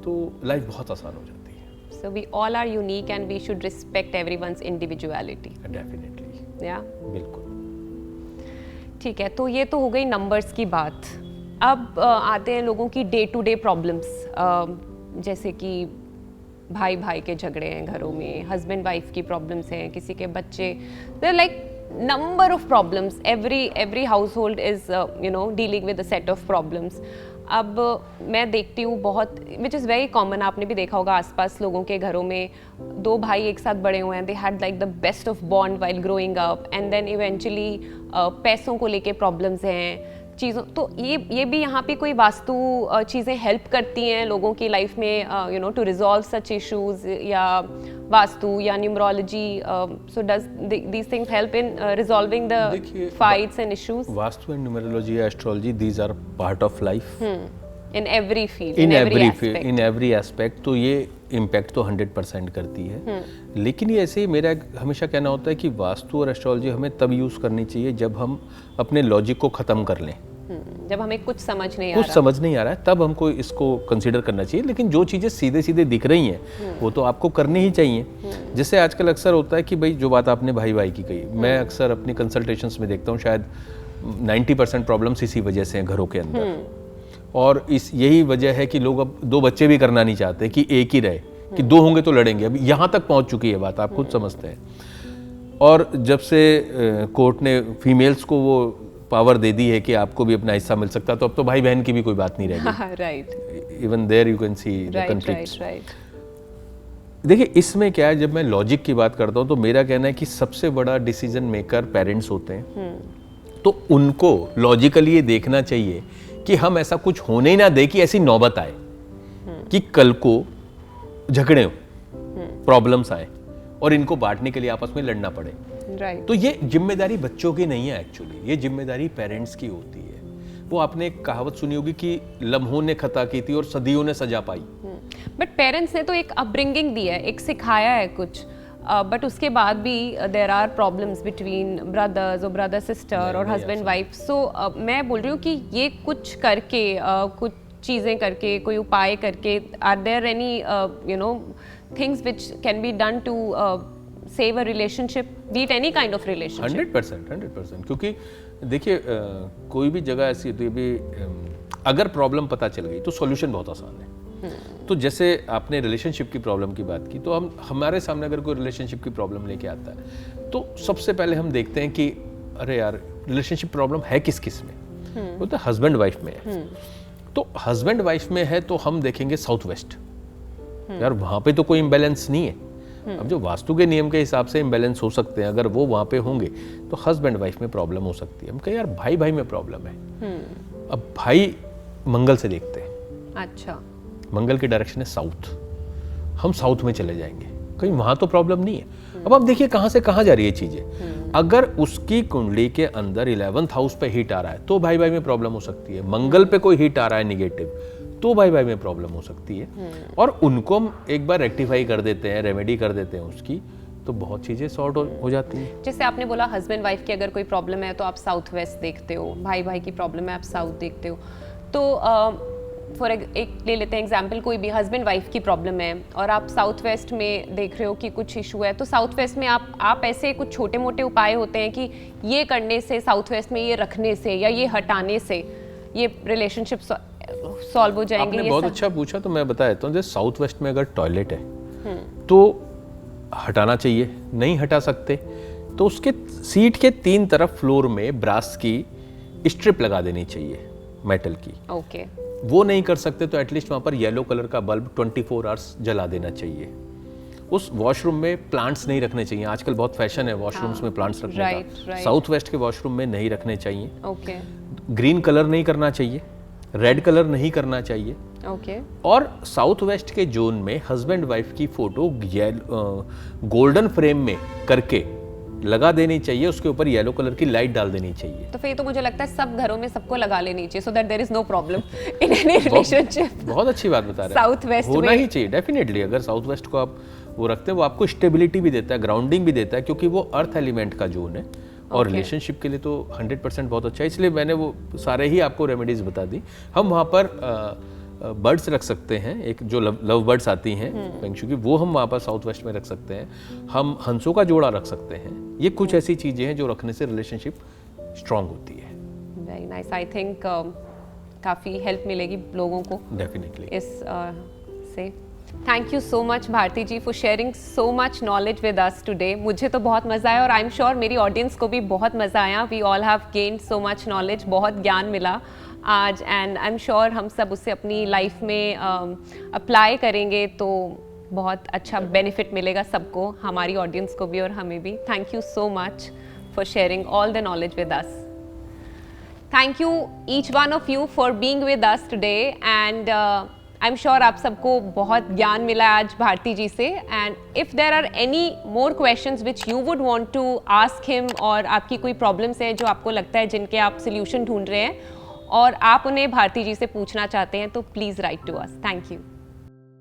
तो लाइफ बहुत आसान हो जाती है। So we all are unique and we should respect everyone's individuality. Definitely, Yeah. बिल्कुल। ठीक है, तो ये तो हो गई नंबर्स की बात। अब आते हैं लोगों की डे टू डे प्रॉब्लम्स, जैसे कि भाई भाई के झगड़े हैं घरों में, हस्बैंड वाइफ की प्रॉब्लम्स हैं, किसी के बच्चे, there like number of problems. Every household is dealing with a set of problems. अब मैं देखती हूँ बहुत, विच इज़ वेरी कॉमन, आपने भी देखा होगा आसपास लोगों के घरों में 2 भाई एक साथ बड़े हुए हैं, they had like the best of bond while growing up, and then eventually पैसों को लेके प्रॉब्लम्स हैं, चीज़ों, तो ये भी यहाँ पे कोई वास्तु चीज़ें हेल्प करती हैं लोगों की लाइफ में टू रिजॉल्व सच इश्यूज, या वास्तु या numerology, so does these things help in resolving the fights and issues? Vastu and numerology, astrology, these are part of life in every field, in every aspect. तो ये impact तो 100% करती है। लेकिन ये ऐसे ही मेरा हमेशा कहना होता है कि वास्तु और एस्ट्रोलॉजी हमें तब यूज़ करनी चाहिए जब हम अपने लॉजिक को ख़त्म कर लें, जब हमें कुछ समझ नहीं आ रहा है तब हमको इसको कंसीडर करना चाहिए। लेकिन जो चीज़ें सीधे सीधे दिख रही हैं वो तो आपको करनी ही चाहिए। जैसे आजकल अक्सर होता है कि भाई जो बात आपने भाई भाई की कही, मैं अक्सर अपनी कंसल्टेशंस में देखता हूँ शायद 90% प्रॉब्लम्स इसी वजह से हैं घरों के अंदर, और यही वजह है कि लोग अब 2 बच्चे भी करना नहीं चाहते कि एक ही रहे, कि 2 होंगे तो लड़ेंगे। अभी यहाँ तक पहुँच चुकी है बात, आप खुद समझते हैं। और जब से कोर्ट ने फीमेल्स को वो पावर दे दी है कि आपको भी अपना हिस्सा मिल सकता है, तो अब तो भाई बहन की भी कोई बात नहीं रहेगी। Right, even there you can see the conflicts. Right. देखिए इसमें क्या है, जब मैं लॉजिक की बात करता हूँ तो मेरा कहना है कि सबसे बड़ा डिसीजन मेकर पेरेंट्स होते हैं, तो उनको लॉजिकली ये देखना चाहिए कि हम ऐसा कुछ होने ही ना दे कि ऐसी नौबत आए कि कल को झगड़े हो, प्रॉब्लम्स आए और इनको बांटने के लिए आपस में लड़ना पड़े। राइट। तो ये जिम्मेदारी बच्चों की नहीं है, एक्चुअली ये जिम्मेदारी पेरेंट्स की होती है। वो आपने एक कहावत सुनी होगी कि लम्हों ने खता की थी और सदियों ने सजा पाई। बट पेरेंट्स ने तो एक अपब्रिंगिंग दी है, एक सिखाया है कुछ, बट उसके बाद भी there are problems between brothers और ब्रदर सिस्टर और हस्बैंड वाइफ। सो मैं बोल रही हूँ कि ये कुछ करके, कुछ चीज़ें करके, कोई उपाय करके, are there any things which can be done to save a relationship, be it any kind of relationship? 100%, क्योंकि देखिए कोई भी जगह ऐसी होती है, अगर प्रॉब्लम पता चल गई तो सॉल्यूशन बहुत आसान है। तो जैसे आपने रिलेशनशिप की प्रॉब्लम की बात की, तो हमारे सामने अगर कोई रिलेशनशिप की प्रॉब्लम लेके आता है तो सबसे पहले हम देखते हैं कि अरे यार रिलेशनशिप प्रॉब्लम है किस किस में, वो तो हस्बैंड वाइफ में है। तो हस्बैंड वाइफ में है तो हम देखेंगे साउथ वेस्ट, यार वहाँ पे तो कोई इम्बैलेंस नहीं है। अब जो वास्तु के नियम के हिसाब से इम्बैलेंस हो सकते हैं, अगर वो वहाँ पे होंगे तो हस्बैंड वाइफ में प्रॉब्लम हो सकती है। हम कहें यार भाई भाई में प्रॉब्लम है, अब भाई मंगल से देखते हैं, अच्छा, मंगल की डायरेक्शन है साउथ, हम साउथ में चले जाएंगे। कहीं वहाँ तो प्रॉब्लम नहीं है। अब आप देखिए कहाँ से कहाँ जा रही है चीज़ें। अगर उसकी कुंडली के अंदर 11th हाउस पे हीट आ रहा है तो भाई भाई में प्रॉब्लम हो सकती है। मंगल पे कोई हीट आ रहा है निगेटिव तो भाई भाई में प्रॉब्लम हो सकती है। और उनको हम एक बार रेक्टिफाई कर देते हैं, रेमेडी कर देते हैं उसकी, तो बहुत चीज़ें सॉर्ट हो जाती हैं। जैसे आपने बोला हस्बैंड वाइफ की अगर कोई प्रॉब्लम है तो आप साउथ वेस्ट देखते हो, भाई भाई की प्रॉब्लम है आप साउथ देखते हो। तो फॉर एक ले लेते हैं एग्जांपल, कोई भी हस्बैंड वाइफ की प्रॉब्लम है और आप साउथ वेस्ट में देख रहे हो कि कुछ इशू है, तो साउथ वेस्ट में आप ऐसे कुछ छोटे मोटे उपाय होते हैं कि ये करने से, साउथ वेस्ट में ये रखने से या ये हटाने से ये रिलेशनशिप सॉल्व हो जाएंगे? आपने बहुत अच्छा पूछा, तो मैं बता देता हूँ। जैसे साउथ वेस्ट में अगर टॉयलेट है तो हटाना चाहिए, नहीं हटा सकते तो उसके सीट के 3 तरफ फ्लोर में ब्रास की स्ट्रिप लगा देनी चाहिए, मेटल की। ओके। वो नहीं कर सकते तो एटलीस्ट वहाँ पर येलो कलर का बल्ब 24 आवर्स जला देना चाहिए। उस वॉशरूम में प्लांट्स नहीं रखने चाहिए। आजकल बहुत फैशन है वॉशरूम्स में प्लांट्स रखने का। साउथ वेस्ट के वॉशरूम में नहीं रखने चाहिए। ओके। ग्रीन कलर नहीं करना चाहिए, रेड कलर नहीं करना चाहिए। ओके। और साउथ वेस्ट के जोन में हस्बैंड वाइफ की फोटो गोल्डन फ्रेम में करके लगा देनी चाहिए, उसके ऊपर येलो कलर की लाइट डाल देनी चाहिए। तो फिर तो मुझे लगता है सब घरों में सबको लगा लेनी चाहिए, so that there is no problem in any relationship. बहुत अच्छी बात बता रहे हैं। साउथ वेस्ट होना ही चाहिए डेफिनेटली। अगर साउथ वेस्ट को आप वो रखते हैं, वो आपको स्टेबिलिटी भी देता है, ग्राउंडिंग भी देता है, क्योंकि वो अर्थ एलिमेंट का जोन है। और रिलेशनशिप के लिए तो 100% बहुत अच्छा है। इसलिए मैंने वो सारे ही आपको रेमेडीज बता दी। हम वहाँ पर बर्ड्स रख सकते हैं, एक जो लव बर्ड्स आती हैं पेंगशु की, वो हम वहाँ पर साउथ वेस्ट में रख सकते हैं। हम हंसों का जोड़ा रख सकते हैं। ये कुछ ऐसी चीज़ें हैं जो रखने से रिलेशनशिप स्ट्रांग होती है। Very nice. आई थिंक काफ़ी हेल्प मिलेगी लोगों को डेफिनेटली इस से। Thank you so much Bharati ji for sharing so much knowledge with us today. मुझे तो बहुत मज़ा आया और आई एम श्योर मेरी ऑडियंस को भी बहुत मज़ा आया। We all have gained so much knowledge, बहुत ज्ञान मिला आज, एंड आई एम श्योर हम सब उसे अपनी लाइफ में अप्लाई करेंगे तो बहुत अच्छा बेनिफिट मिलेगा सबको, हमारी ऑडियंस को भी और हमें भी। Thank you so much for sharing all the knowledge with us. Thank you each one of you for being with us today, and I am sure आप सबको बहुत ज्ञान मिला आज भारती जी से। And if there are any more questions which you would want to ask him, और आपकी कोई प्रॉब्लम्स हैं जो आपको लगता है जिनके आप सोल्यूशन ढूंढ रहे हैं और आप उन्हें भारती जी से पूछना चाहते हैं, तो please write to us. Thank you.